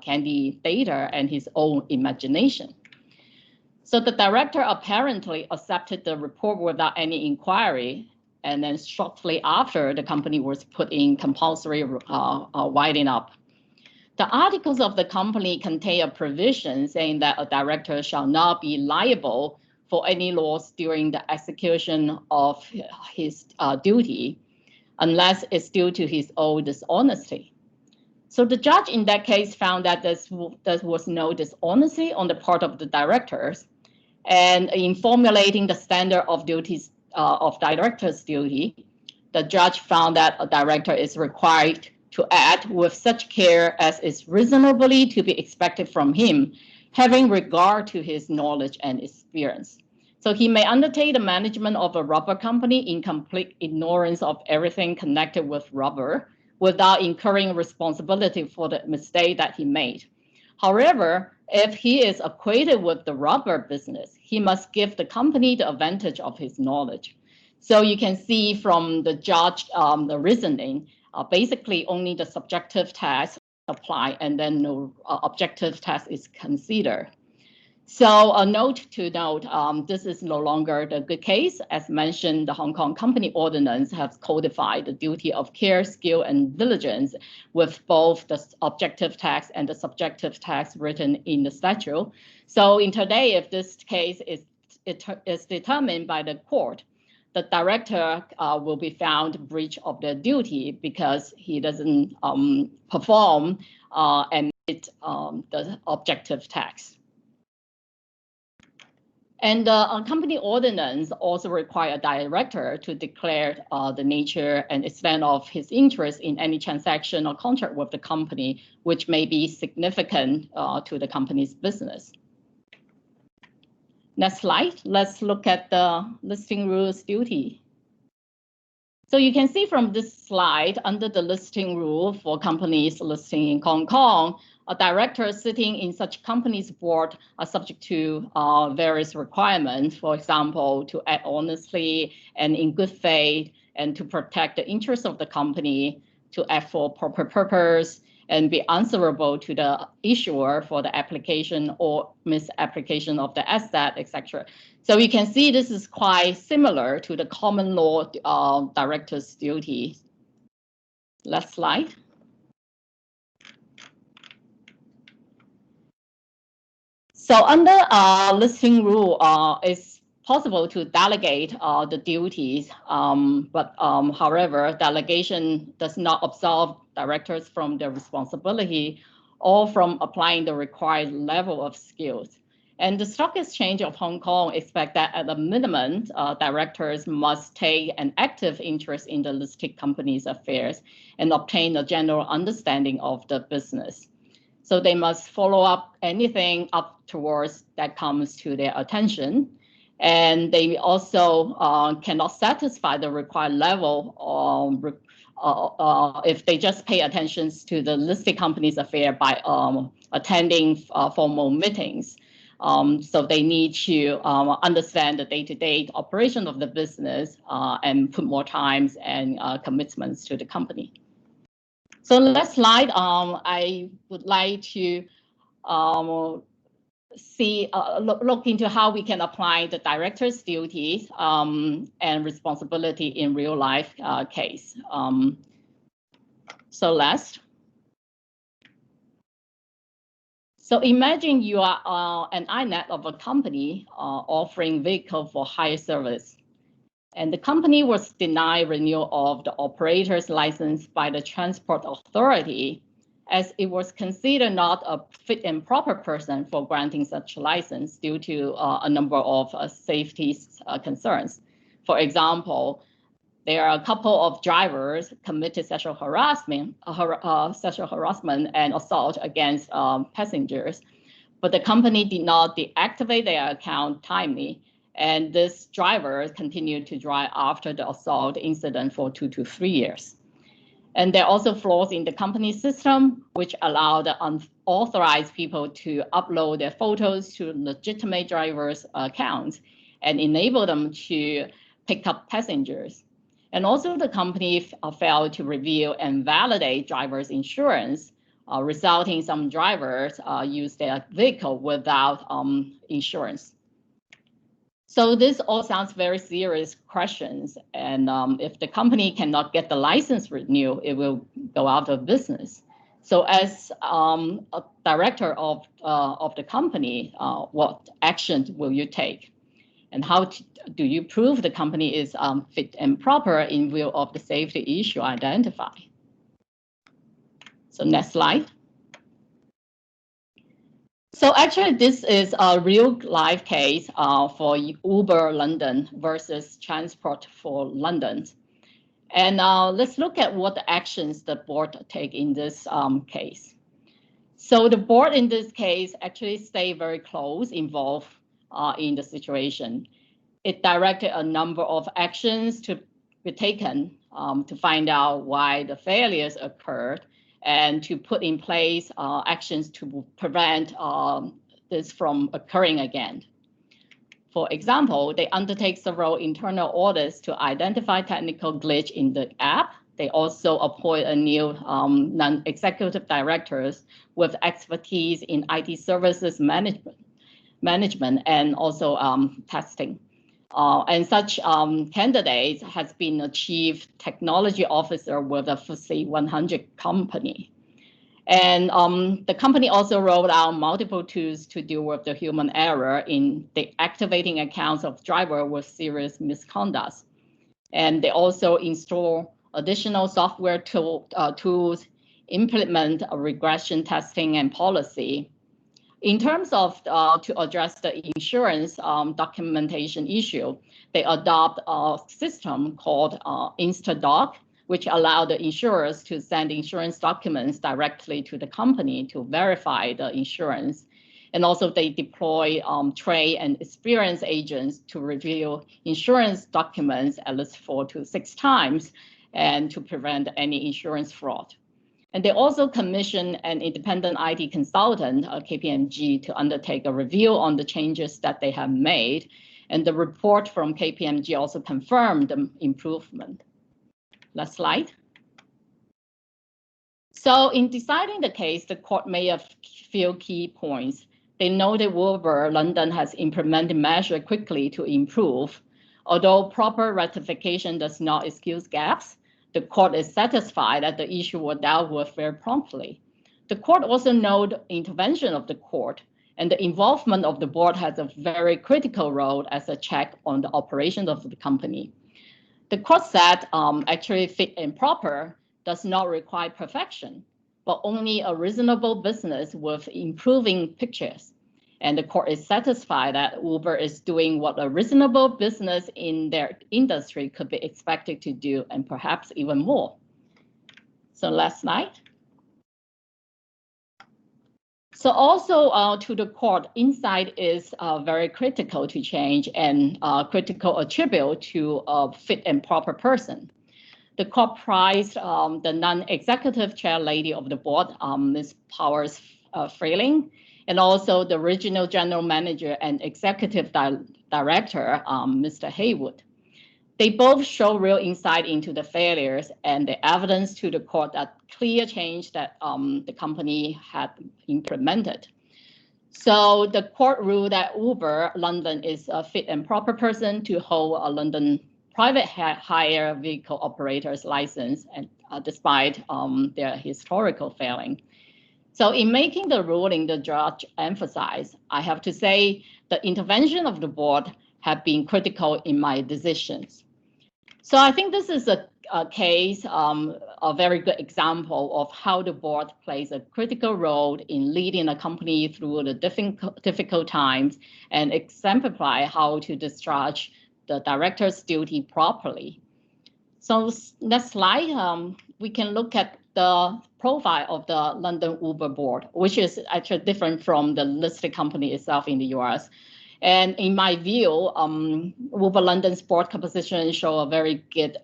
candy data and his own imagination. So the director apparently accepted the report without any inquiry. And then shortly after, the company was put in compulsory winding up. The articles of the company contain a provision saying that a director shall not be liable for any loss during the execution of his duty, unless it's due to his own dishonesty. So the judge in that case found that there was no dishonesty on the part of the directors. And in formulating the standard of duties of director's duty, the judge found that a director is required to act with such care as is reasonably to be expected from him, having regard to his knowledge and experience. So he may undertake the management of a rubber company in complete ignorance of everything connected with rubber without incurring responsibility for the mistake that he made. However, if he is acquainted with the rubber business, he must give the company the advantage of his knowledge. So you can see from the judge, the reasoning, basically only the subjective test apply and then no objective test is considered. So a note to note, this is no longer the good case. As mentioned, the Hong Kong Company Ordinance has codified the duty of care, skill, and diligence with both the objective tax and the subjective tax written in the statute. So in today, if this case is determined by the court, the director will be found breach of their duty because he doesn't perform and meet the objective task. And the company ordinance also require a director to declare the nature and extent of his interest in any transaction or contract with the company, which may be significant to the company's business. Next slide, let's look at the listing rules duty. So you can see from this slide, under the listing rule for companies listing in Hong Kong, a director sitting in such company's board are subject to various requirements, for example, to act honestly and in good faith and to protect the interests of the company, to act for proper purpose, and be answerable to the issuer for the application or misapplication of the asset, etc. So you can see this is quite similar to the common law director's duty. Last slide. So under listing rule, it's possible to delegate the duties, but however, delegation does not absolve directors from their responsibility or from applying the required level of skills. And the Stock Exchange of Hong Kong expects that at a minimum, directors must take an active interest in the listed company's affairs and obtain a general understanding of the business. So they must follow up anything up towards that comes to their attention. And they also cannot satisfy the required level if they just pay attention to the listed company's affair by attending formal meetings. So they need to understand the day-to-day operation of the business and put more time and commitments to the company. So last slide, I would like to look into how we can apply the director's duties and responsibility in real life case. So last. So imagine you are an INET of a company offering vehicle for hire service. And the company was denied renewal of the operator's license by the Transport Authority, as it was considered not a fit and proper person for granting such license due to a number of safety concerns. For example, there are a couple of drivers committed sexual harassment and assault against passengers, but the company did not deactivate their account timely. And this driver continued to drive after the assault incident for 2 to 3 years. And there are also flaws in the company system, which allow the unauthorized people to upload their photos to legitimate drivers' accounts and enable them to pick up passengers. And also the company failed to review and validate drivers' insurance, resulting in some drivers use their vehicle without insurance. So this all sounds very serious questions. And if the company cannot get the license renewed, it will go out of business. So as a director of the company, what actions will you take? And how do you prove the company is fit and proper in view of the safety issue identified? So next slide. So actually, this is a real life case for Uber London versus Transport for London. And let's look at what the actions the board take in this case. So the board in this case actually stayed very close, involved in the situation. It directed a number of actions to be taken to find out why the failures occurred, and to put in place actions to prevent this from occurring again. For example, they undertake several internal audits to identify technical glitch in the app. They also appoint a new non-executive directors with expertise in IT services management and also testing. And such candidates has been a chief technology officer with a FTSE 100 company. And the company also rolled out multiple tools to deal with the human error in deactivating accounts of driver with serious misconduct. And they also install additional software tools, implement a regression testing and policy. In terms of to address the insurance documentation issue, they adopt a system called InstaDoc, which allow the insurers to send insurance documents directly to the company to verify the insurance. And also they deploy trained and experienced agents to review insurance documents at least 4 to 6 times and to prevent any insurance fraud. And they also commission an independent IT consultant, KPMG, to undertake a review on the changes that they have made. And the report from KPMG also confirmed the improvement. Last slide. So in deciding the case, the court made a few key points. They noted Uber London has implemented measures quickly to improve. Although proper rectification does not excuse gaps, the court is satisfied that the issue was dealt with very promptly. The court also noted intervention of the court, and the involvement of the board has a very critical role as a check on the operation of the company. The court said actually fit and proper does not require perfection, but only a reasonable business with improving pictures. And the court is satisfied that Uber is doing what a reasonable business in their industry could be expected to do, and perhaps even more. So last slide. So also to the court, insight is very critical to change and critical attribute to a fit and proper person. The court prized the non-executive chair lady of the board, Ms. Powers Freeling, and also the regional general manager and executive director, Mr. Haywood. They both show real insight into the failures and the evidence to the court that clear change that the company had implemented. So the court ruled that Uber London is a fit and proper person to hold a London private hire vehicle operator's license, and despite their historical failing. So in making the ruling, the judge emphasized, I have to say, the intervention of the board have been critical in my decisions. So I think this is a case, a very good example of how the board plays a critical role in leading a company through the difficult times and exemplify how to discharge the director's duty properly. So next slide, we can look at the profile of the London Uber board, which is actually different from the listed company itself in the US. And in my view, Uber London's board composition show a very good,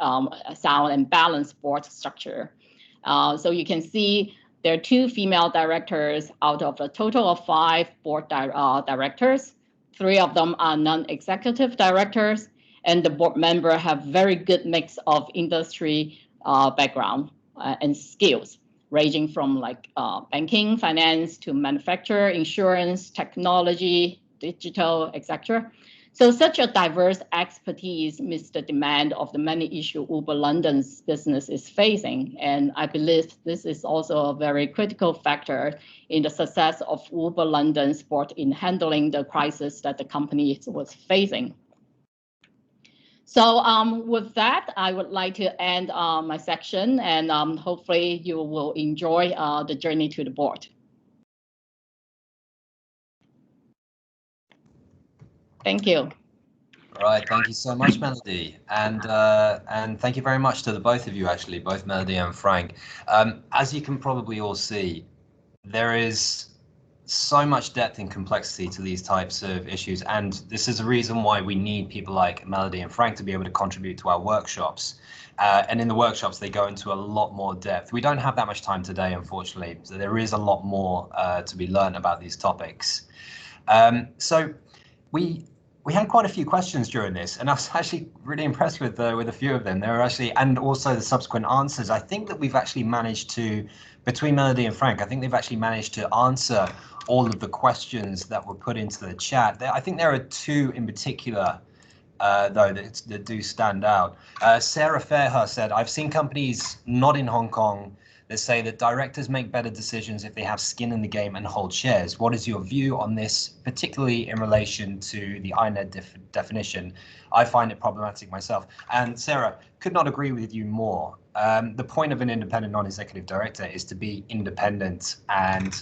sound and balanced board structure. So you can see there are 2 female directors out of a total of 5 board directors. 3 of them are non-executive directors, and the board member have very good mix of industry background and skills, ranging from like banking, finance, to manufacture, insurance, technology, digital, etc. So such a diverse expertise meets the demand of the many issues Uber London's business is facing. And I believe this is also a very critical factor in the success of Uber London's board in handling the crisis that the company was facing. So with that, I would like to end my section, and hopefully you will enjoy the journey to the board. Thank you. All right, thank you so much, Melody, and thank you very much to the both of you, actually, both Melody and Frank. As you can probably all see, there is so much depth and complexity to these types of issues, and this is a reason why we need people like Melody and Frank to be able to contribute to our workshops. And in the workshops, they go into a lot more depth. We don't have that much time today, unfortunately, so there is a lot more to be learned about these topics. So we had quite a few questions during this, and I was actually really impressed with a few of them. There were actually, and also the subsequent answers. I think that we've actually managed to, between Melody and Frank, I think they've actually managed to answer all of the questions that were put into the chat. I think there are 2 in particular, though, that do stand out. Sarah Fairhurst said, I've seen companies not in Hong Kong that say that directors make better decisions if they have skin in the game and hold shares. What is your view on this, particularly in relation to the INED definition? I find it problematic myself. And Sarah, could not agree with you more. The point of an independent non-executive director is to be independent and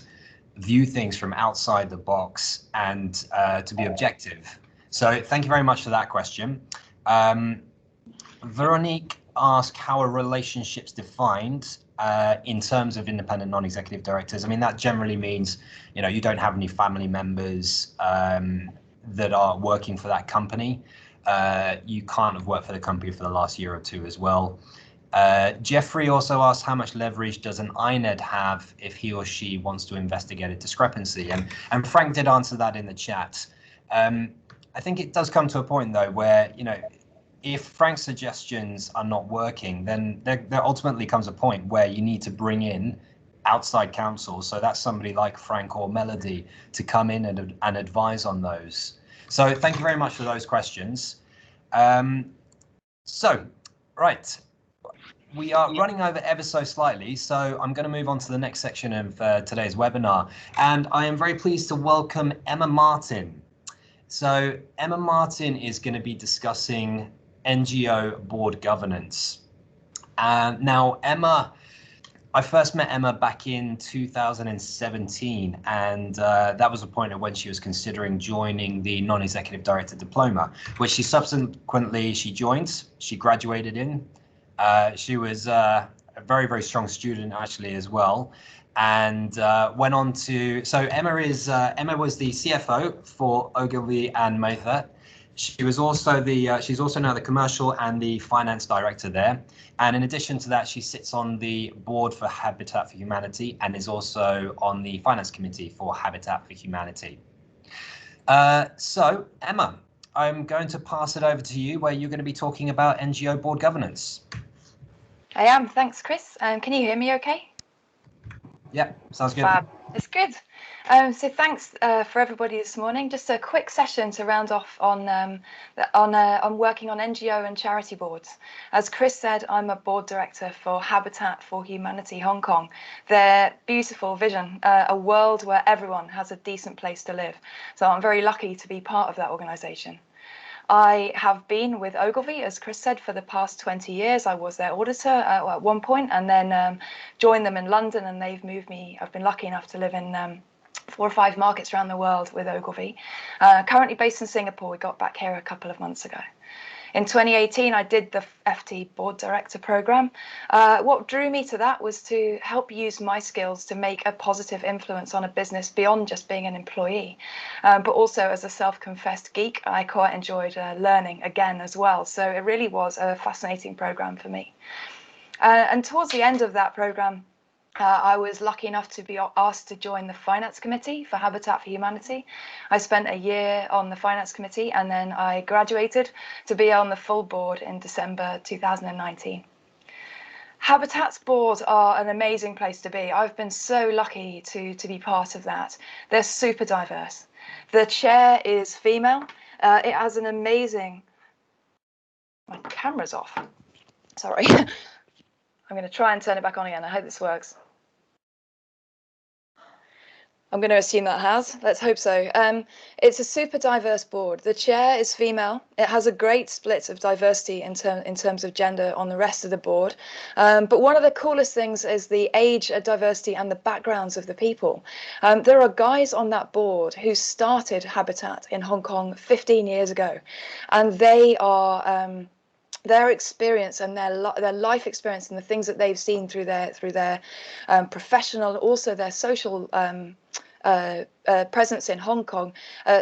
view things from outside the box and to be objective. So thank you very much for that question. Veronique asked how a relationship's defined in terms of independent non-executive directors. I mean, that generally means, you know, you don't have any family members that are working for that company. You can't have worked for the company for the last year or two as well. Jeffrey also asked how much leverage does an INED have if he or she wants to investigate a discrepancy? And Frank did answer that in the chat. I think it does come to a point, though, where, you know, if Frank's suggestions are not working, then there ultimately comes a point where you need to bring in outside counsel. So that's somebody like Frank or Melody to come in and advise on those. So thank you very much for those questions. So, right. We are running over ever so slightly, so I'm going to move on to the next section of today's webinar. And I am very pleased to welcome Emma Martin. So Emma Martin is going to be discussing NGO board governance. Now, Emma, I first met Emma back in 2017, and that was a point at when she was considering joining the non-executive director diploma, which she subsequently joined. She graduated in. She was a very, very strong student actually as well, and went on to. So Emma was the CFO for Ogilvy and Mather. She was also she's also now the commercial and the finance director there. And in addition to that, she sits on the board for Habitat for Humanity and is also on the finance committee for Habitat for Humanity. So Emma, I'm going to pass it over to you, where you're going to be talking about NGO board governance. I am. Thanks, Chris. Can you hear me okay? Yeah, sounds good. Fab. It's good. So thanks for everybody this morning. Just a quick session to round off on working on NGO and charity boards. As Chris said, I'm a board director for Habitat for Humanity Hong Kong. Their beautiful vision, a world where everyone has a decent place to live. So I'm very lucky to be part of that organisation. I have been with Ogilvy, as Chris said, for the past 20 years. I was their auditor at one point, and then joined them in London, and they've moved me. I've been lucky enough to live in 4 or 5 markets around the world with Ogilvy. Currently based in Singapore. We got back here a couple of months ago. In 2018, I did the FT Board Director Programme. What drew me to that was to help use my skills to make a positive influence on a business beyond just being an employee. But also as a self-confessed geek, I quite enjoyed learning again as well. So it really was a fascinating programme for me. And towards the end of that programme, I was lucky enough to be asked to join the Finance Committee for Habitat for Humanity. I spent a year on the Finance Committee, and then I graduated to be on the full board in December 2019. Habitat's boards are an amazing place to be. I've been so lucky to be part of that. They're super diverse. The chair is female. It has an amazing... My camera's off. Sorry. I'm going to try and turn it back on again. I hope this works. I'm going to assume that has. Let's hope so. It's a super diverse board. The chair is female. It has a great split of diversity in terms of gender on the rest of the board. But one of the coolest things is the age diversity and the backgrounds of the people. There are guys on that board who started Habitat in Hong Kong 15 years ago, and they are... their experience and their life experience and the things that they've seen through their professional, also their social presence in Hong Kong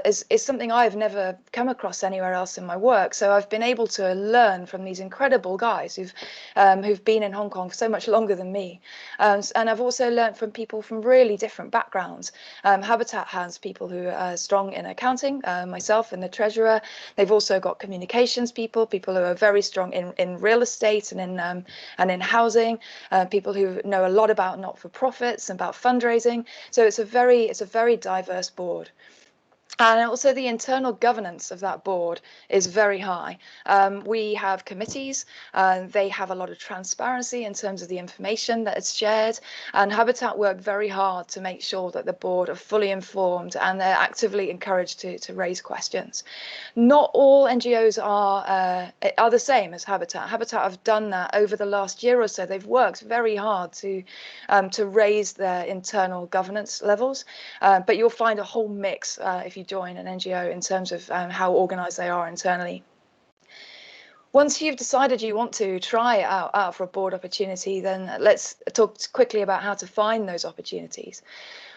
is something I've never come across anywhere else in my work. So I've been able to learn from these incredible guys who've been in Hong Kong for so much longer than me. And I've also learned from people from really different backgrounds. Habitat has people who are strong in accounting, myself and the treasurer. They've also got communications people who are very strong in real estate and in housing, people who know a lot about not-for-profits and about fundraising. So it's a very diverse board. And also the internal governance of that board is very high. We have committees, they have a lot of transparency in terms of the information that is shared, and Habitat work very hard to make sure that the board are fully informed and they're actively encouraged to raise questions. Not all NGOs are the same as Habitat. Habitat have done that over the last year or so. They've worked very hard to raise their internal governance levels, but you'll find a whole mix if you join an NGO in terms of how organised they are internally. Once you've decided you want to try it out for a board opportunity, then let's talk quickly about how to find those opportunities.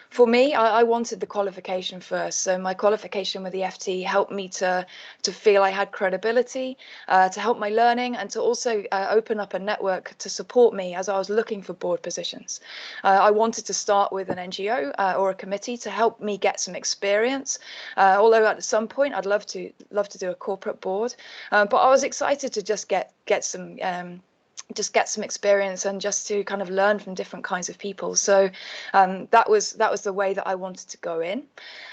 For me, I wanted the qualification first. So my qualification with the FT helped me to feel I had credibility, to help my learning, and to also open up a network to support me as I was looking for board positions. I wanted to start with an NGO or a committee to help me get some experience. Although at some point I'd love to do a corporate board, but I was excited to just get some experience and just to kind of learn from different kinds of people. So that was the way that I wanted to go in,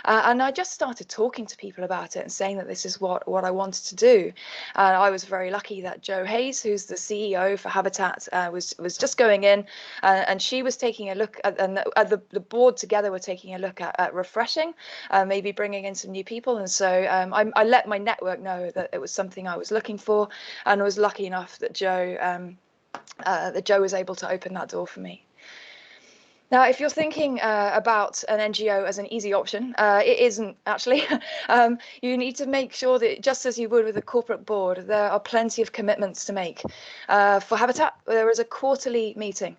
and I just started talking to people about it and saying that this is what I wanted to do. And I was very lucky that Jo Hayes, who's the CEO for Habitat, was just going in, and she was taking a look at, and the board together were taking a look at refreshing, maybe bringing in some new people. And so I let my network know that it was something I was looking for, and I was lucky enough that Jo was able to open that door for me. Now, if you're thinking about an NGO as an easy option, it isn't actually. You need to make sure that, just as you would with a corporate board, there are plenty of commitments to make. For Habitat, there is a quarterly meeting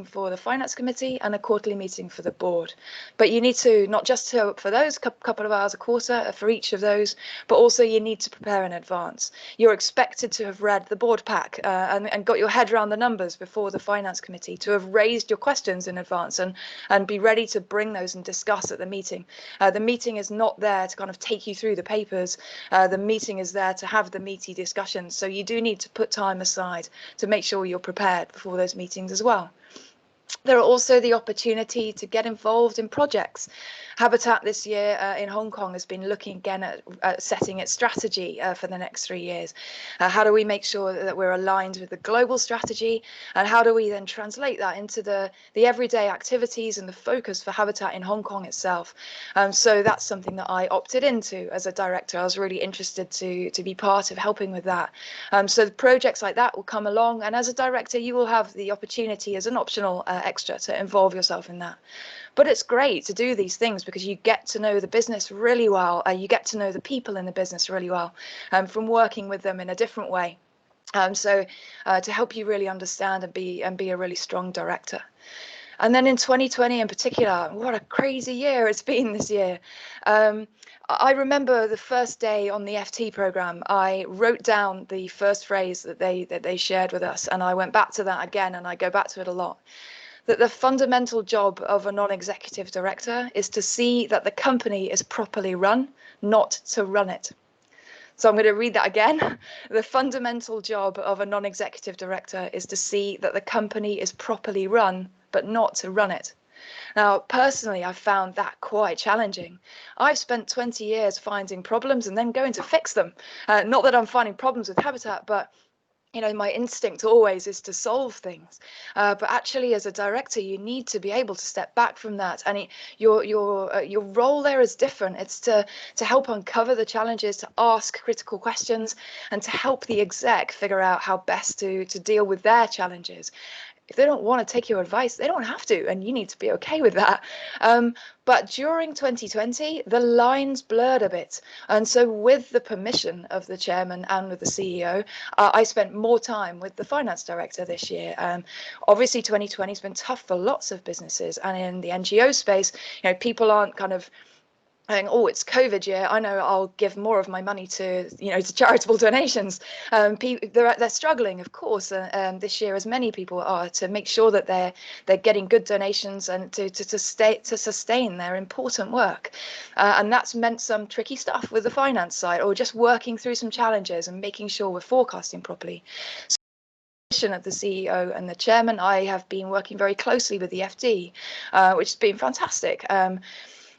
for the Finance Committee and a quarterly meeting for the board. But you need to, not just for those couple of hours a quarter for each of those, but also you need to prepare in advance. You're expected to have read the board pack and got your head around the numbers before the Finance Committee, to have raised your questions in advance and be ready to bring those and discuss at the meeting. The meeting is not there to kind of take you through the papers. The meeting is there to have the meaty discussions. So you do need to put time aside to make sure you're prepared before those meetings as well. There are also the opportunity to get involved in projects. Habitat this year in Hong Kong has been looking again at setting its strategy for the next 3 years. How do we make sure that we're aligned with the global strategy, and how do we then translate that into the everyday activities and the focus for Habitat in Hong Kong itself? So that's something that I opted into as a director. I was really interested to be part of helping with that. So projects like that will come along, and as a director you will have the opportunity as an optional extra to involve yourself in that. But it's great to do these things because you get to know the business really well. You get to know the people in the business really well from working with them in a different way. So to help you really understand and be a really strong director. And then in 2020 in particular, what a crazy year it's been this year. I remember the first day on the FT program, I wrote down the first phrase that they shared with us, and I went back to that again, and I go back to it a lot. That the fundamental job of a non-executive director is to see that the company is properly run, not to run it. So I'm going to read that again. The fundamental job of a non-executive director is to see that the company is properly run, but not to run it. Now, personally, I've found that quite challenging. I've spent 20 years finding problems and then going to fix them. Not that I'm finding problems with Habitat, but my instinct always is to solve things, but actually as a director you need to be able to step back from that, and your role there is different. It's to help uncover the challenges, to ask critical questions, and to help the exec figure out how best to deal with their challenges. If they don't want to take your advice, they don't have to, and you need to be okay with that. But during 2020, the lines blurred a bit. And so with the permission of the chairman and with the CEO, I spent more time with the finance director this year. Obviously, 2020 has been tough for lots of businesses. And in the NGO space, people aren't kind of saying, oh, it's COVID year, I know I'll give more of my money to charitable donations. They're struggling, of course, this year, as many people are, to make sure that they're getting good donations and to sustain their important work. And that's meant some tricky stuff with the finance side, or just working through some challenges and making sure we're forecasting properly. So of the CEO and the chairman, I have been working very closely with the FD, which has been fantastic.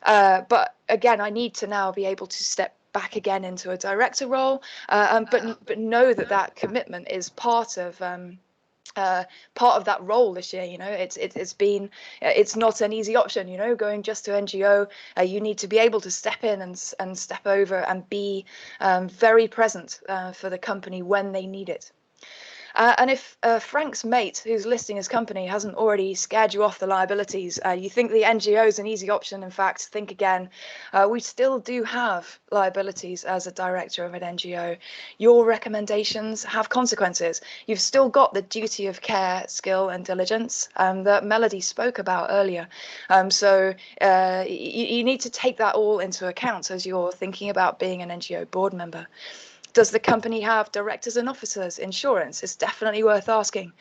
But again, I need to now be able to step back again into a director role, but know that that commitment is part of that role this year. You know, it's not an easy option. You know, going just to NGO, you need to be able to step in and step over and be very present for the company when they need it. And if Frank's mate, who's listing his company, hasn't already scared you off the liabilities, you think the NGO is an easy option. In fact, think again. We still do have liabilities as a director of an NGO. Your recommendations have consequences. You've still got the duty of care, skill, and diligence that Melody spoke about earlier. So you need to take that all into account as you're thinking about being an NGO board member. Does the company have directors and officers insurance? It's definitely worth asking.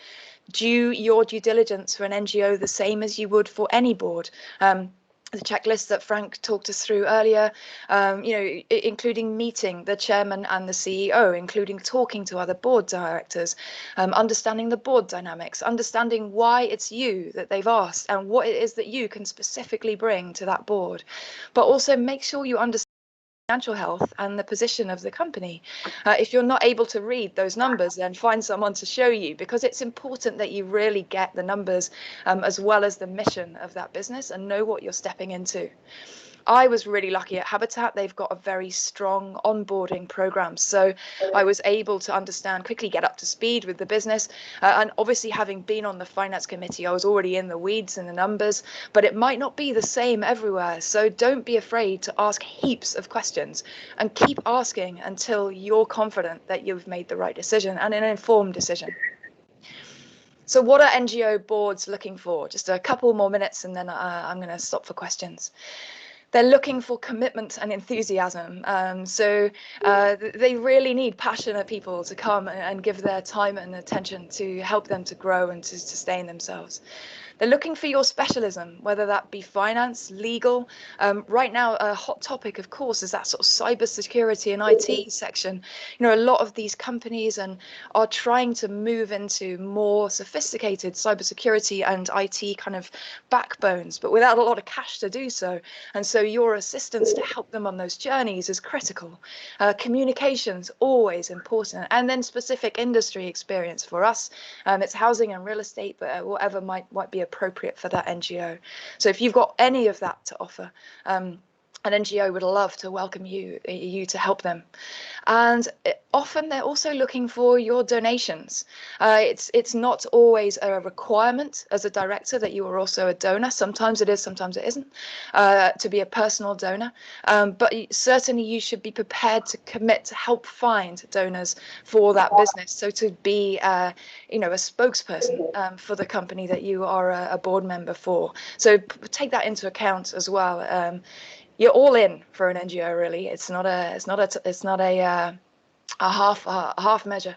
Do your due diligence for an NGO the same as you would for any board? The checklist that Frank talked us through earlier, you know, including meeting the chairman and the CEO, including talking to other board directors, understanding the board dynamics, understanding why it's you that they've asked and what it is that you can specifically bring to that board. But also make sure you understand financial health and the position of the company. If you're not able to read those numbers, then find someone to show you, because it's important that you really get the numbers as well as the mission of that business and know what you're stepping into. I was really lucky at Habitat. They've got a very strong onboarding program. So I was able to understand, quickly get up to speed with the business. And obviously, having been on the finance committee, I was already in the weeds and the numbers, but it might not be the same everywhere. So don't be afraid to ask heaps of questions and keep asking until you're confident that you've made the right decision and an informed decision. So what are NGO boards looking for? Just a couple more minutes and then I'm going to stop for questions. They're looking for commitment and enthusiasm. So they really need passionate people to come and give their time and attention to help them to grow and to sustain themselves. They're looking for your specialism, whether that be finance, legal. Right now, a hot topic, of course, is that sort of cybersecurity and IT section. You know, a lot of these companies are trying to move into more sophisticated cybersecurity and IT kind of backbones, but without a lot of cash to do so. And so your assistance to help them on those journeys is critical. Communications, always important. And then specific industry experience for us. It's housing and real estate, but whatever might be appropriate for that NGO. So if you've got any of that to offer, an NGO would love to welcome you to help them. And often they're also looking for your donations. It's not always a requirement as a director that you are also a donor. Sometimes it is, sometimes it isn't, to be a personal donor. But certainly you should be prepared to commit to help find donors for that business. So to be, you know, a spokesperson for the company that you are a board member for. So take that into account as well. You're all in for an NGO, really. It's not a half measure.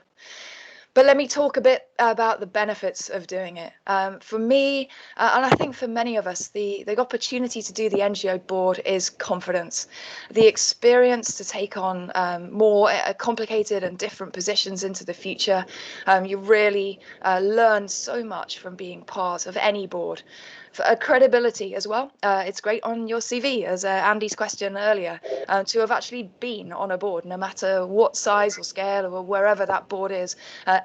But let me talk a bit about the benefits of doing it. For me, and I think for many of us, the opportunity to do the NGO board is confidence. The experience to take on more complicated and different positions into the future. You really learn so much from being part of any board. For credibility as well, it's great on your CV, as Andy's question earlier, to have actually been on a board, no matter what size or scale or wherever that board is.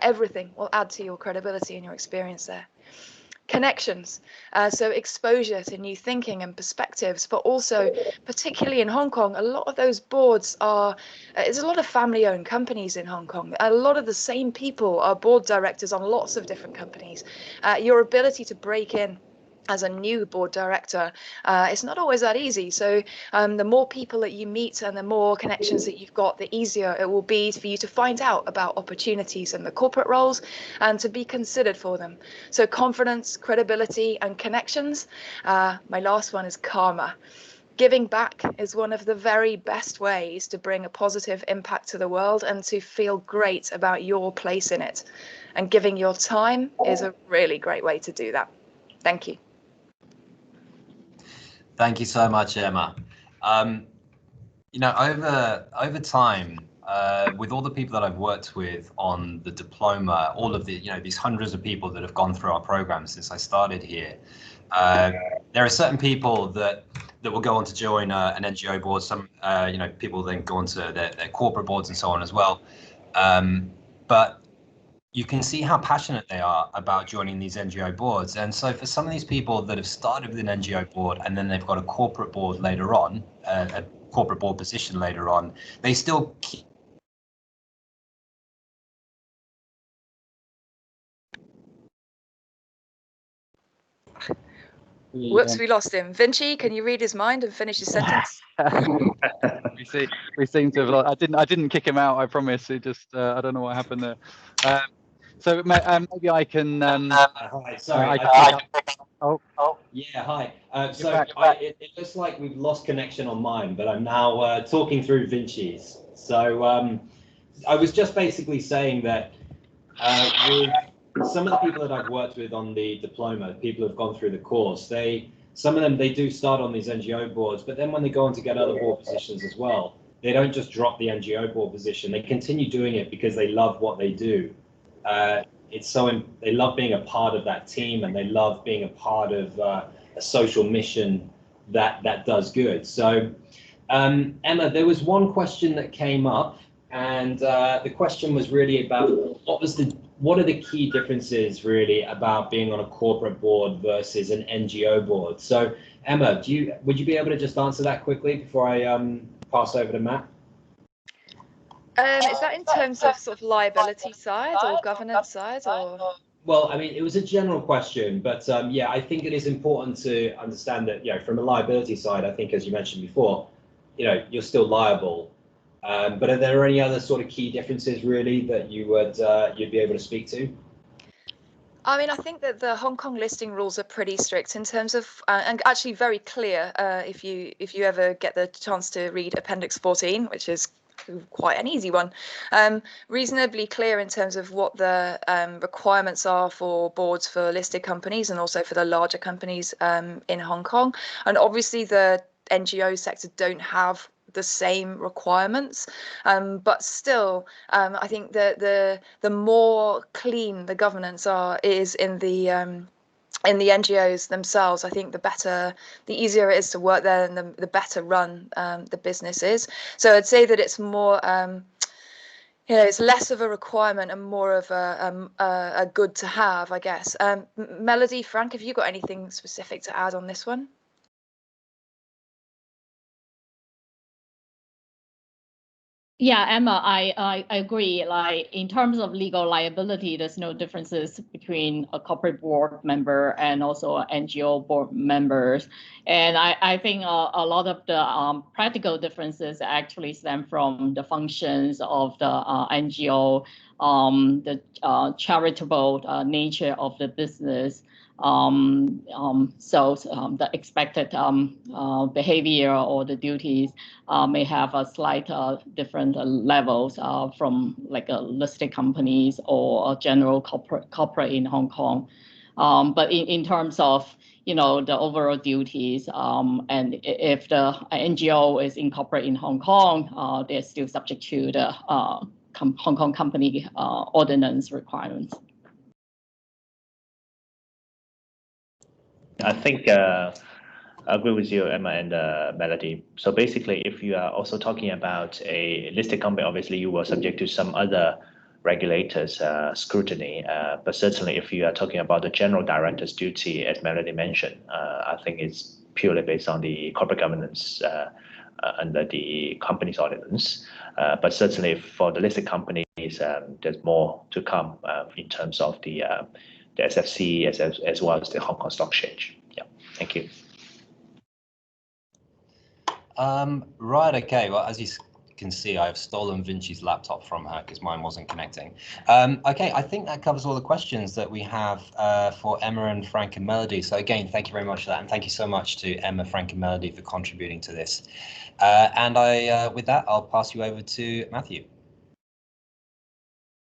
Everything will add to your credibility and your experience there. Connections, so exposure to new thinking and perspectives, but also particularly in Hong Kong, a lot of those boards there's a lot of family-owned companies in Hong Kong. A lot of the same people are board directors on lots of different companies. Your ability to break in as a new board director, it's not always that easy. So the more people that you meet and the more connections that you've got, the easier it will be for you to find out about opportunities in the corporate roles and to be considered for them. So confidence, credibility, and connections. My last one is karma. Giving back is one of the very best ways to bring a positive impact to the world and to feel great about your place in it. And giving your time is a really great way to do that. Thank you. Thank you so much, Emma. You know, over time, with all the people that I've worked with on the diploma, all of the, you know, these hundreds of people that have gone through our program since I started here, there are certain people that that will go on to join an NGO board. Some, people then go on to their corporate boards and so on as well. But you can see how passionate they are about joining these NGO boards. And so for some of these people that have started with an NGO board and then they've got a corporate board later on, a corporate board position later on, they still keep. Whoops, we lost him. Vinci, can you read his mind and finish his sentence? we seem to have. I didn't kick him out. I promise. It just I don't know what happened there. So maybe I can. Hi, sorry. Yeah, hi. It looks like we've lost connection on mine, but I'm now talking through Vinci's. So I was just basically saying that with some of the people that I've worked with on the diploma, people who've gone through the course, some of them, they do start on these NGO boards, but then when they go on to get other board positions as well, they don't just drop the NGO board position. They continue doing it because they love what they do. They love being a part of that team, and they love being a part of a social mission that does good. So Emma, there was one question that came up, and the question was really about what are the key differences really about being on a corporate board versus an NGO board? So Emma, would you be able to just answer that quickly before I pass over to Matt? Is that in terms of sort of liability side or governance side, or? Well, I mean, it was a general question, but yeah, I think it is important to understand that, from a liability side, I think, as you mentioned before, you're still liable. But are there any other sort of key differences really that you'd be able to speak to? I mean, I think that the Hong Kong listing rules are pretty strict in terms of, and actually very clear. If you ever get the chance to read Appendix 14, which is quite an easy one, reasonably clear in terms of what the requirements are for boards for listed companies and also for the larger companies in Hong Kong. And obviously the NGO sector don't have the same requirements, but still I think that the more clean the governance is in the NGOs themselves, I think the easier it is to work there, and the better run the business is. So I'd say that it's more it's less of a requirement and more of a good to have, I guess. Melody, Frank, have you got anything specific to add on this one? Yeah, Emma, I agree. Like in terms of legal liability, there's no differences between a corporate board member and also NGO board members. And I think a lot of the practical differences actually stem from the functions of the NGO, the charitable nature of the business. So the expected behavior or the duties may have a slight different levels from like listed companies or a general corporate in Hong Kong. But in terms of the overall duties, and if the NGO is incorporated in Hong Kong, they're still subject to the Hong Kong company ordinance requirements. I think I agree with you, Emma and Melody. So basically, if you are also talking about a listed company, obviously you were subject to some other regulators' scrutiny. But certainly, if you are talking about the general director's duty, as Melody mentioned, I think it's purely based on the corporate governance under the company's ordinance. But certainly, for the listed companies, there's more to come in terms of the SFC as well as the Hong Kong Stock Exchange. Yeah, thank you. Right, okay. Well, as you can see, I've stolen Vinci's laptop from her because mine wasn't connecting. Okay, I think that covers all the questions that we have for Emma and Frank and Melody. So again, thank you very much for that. And thank you so much to Emma, Frank and Melody for contributing to this. And with that, I'll pass you over to Matthew.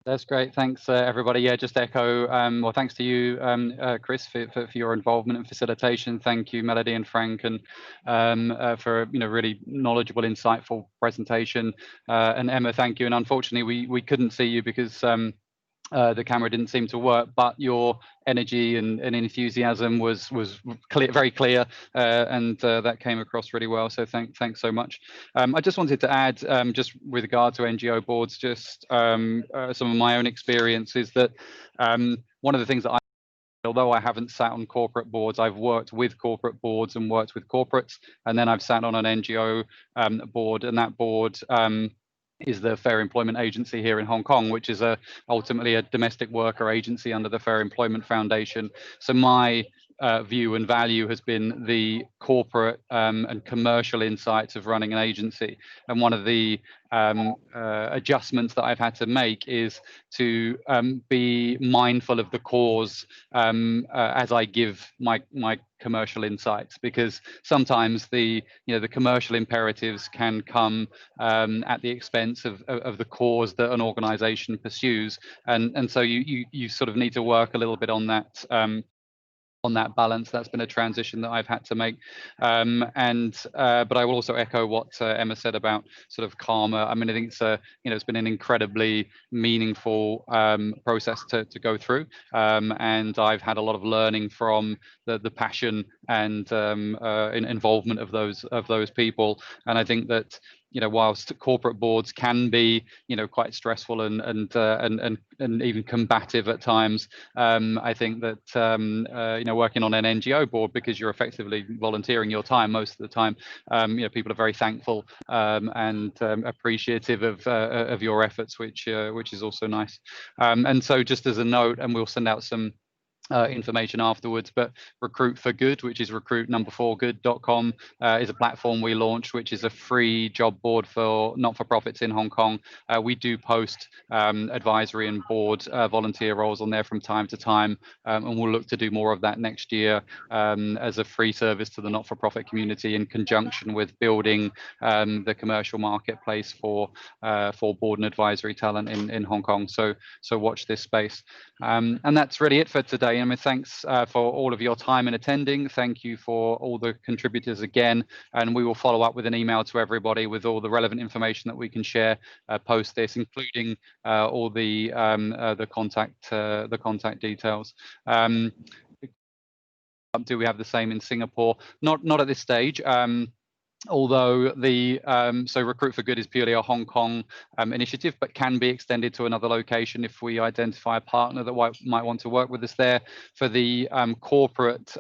That's great. Thanks, everybody. Yeah, just echo. Well, thanks to you, Chris, for your involvement and facilitation. Thank you, Melody and Frank, and for really knowledgeable, insightful presentation. And Emma, thank you. And unfortunately, we couldn't see you because the camera didn't seem to work, but your energy and enthusiasm was clear, very clear, and that came across really well. So thanks so much. I just wanted to add, just with regard to NGO boards, just some of my own experiences that one of the things that although I haven't sat on corporate boards, I've worked with corporate boards and worked with corporates, and then I've sat on an NGO board, and that board is the Fair Employment Agency here in Hong Kong, which is ultimately a domestic worker agency under the Fair Employment Foundation. So my view and value has been the corporate and commercial insights of running an agency. And one of the adjustments that I've had to make is to be mindful of the cause as I give my commercial insights, because sometimes the commercial imperatives can come at the expense of the cause that an organization pursues, and so you sort of need to work a little bit on that balance. That's been a transition that I've had to make, but I will also echo what Emma said about sort of karma. I mean, I think it's it's been an incredibly meaningful process to go through, and I've had a lot of learning from the passion and involvement of those people. And I think that whilst corporate boards can be quite stressful and even combative at times, I think that working on an NGO board, because you're effectively volunteering your time most of the time, people are very thankful and appreciative of your efforts, which is also nice. And so just as a note, and we'll send out some information afterwards, but Recruit for Good, which is recruit4good.com, is a platform we launched, which is a free job board for not-for-profits in Hong Kong. We do post advisory and board volunteer roles on there from time to time, and we'll look to do more of that next year as a free service to the not-for-profit community, in conjunction with building the commercial marketplace for board and advisory talent in Hong Kong. So watch this space, and that's really it for today. I mean, thanks for all of your time in attending. Thank you for all the contributors again, and we will follow up with an email to everybody with all the relevant information that we can share post this, including all the contact details. Do we have the same in Singapore? Not at this stage. Although so Recruit for Good is purely a Hong Kong initiative, but can be extended to another location if we identify a partner that might want to work with us there. For the corporate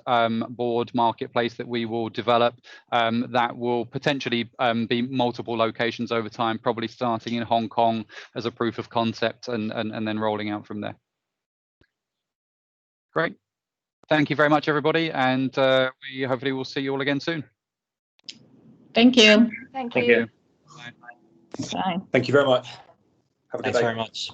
board marketplace that we will develop, that will potentially be multiple locations over time, probably starting in Hong Kong as a proof of concept, and then rolling out from there. Great. Thank you very much, everybody, and we hopefully will see you all again soon. Thank you. Thank Thank you. you. Bye. Thank you very much. Have a good day. Thanks very much.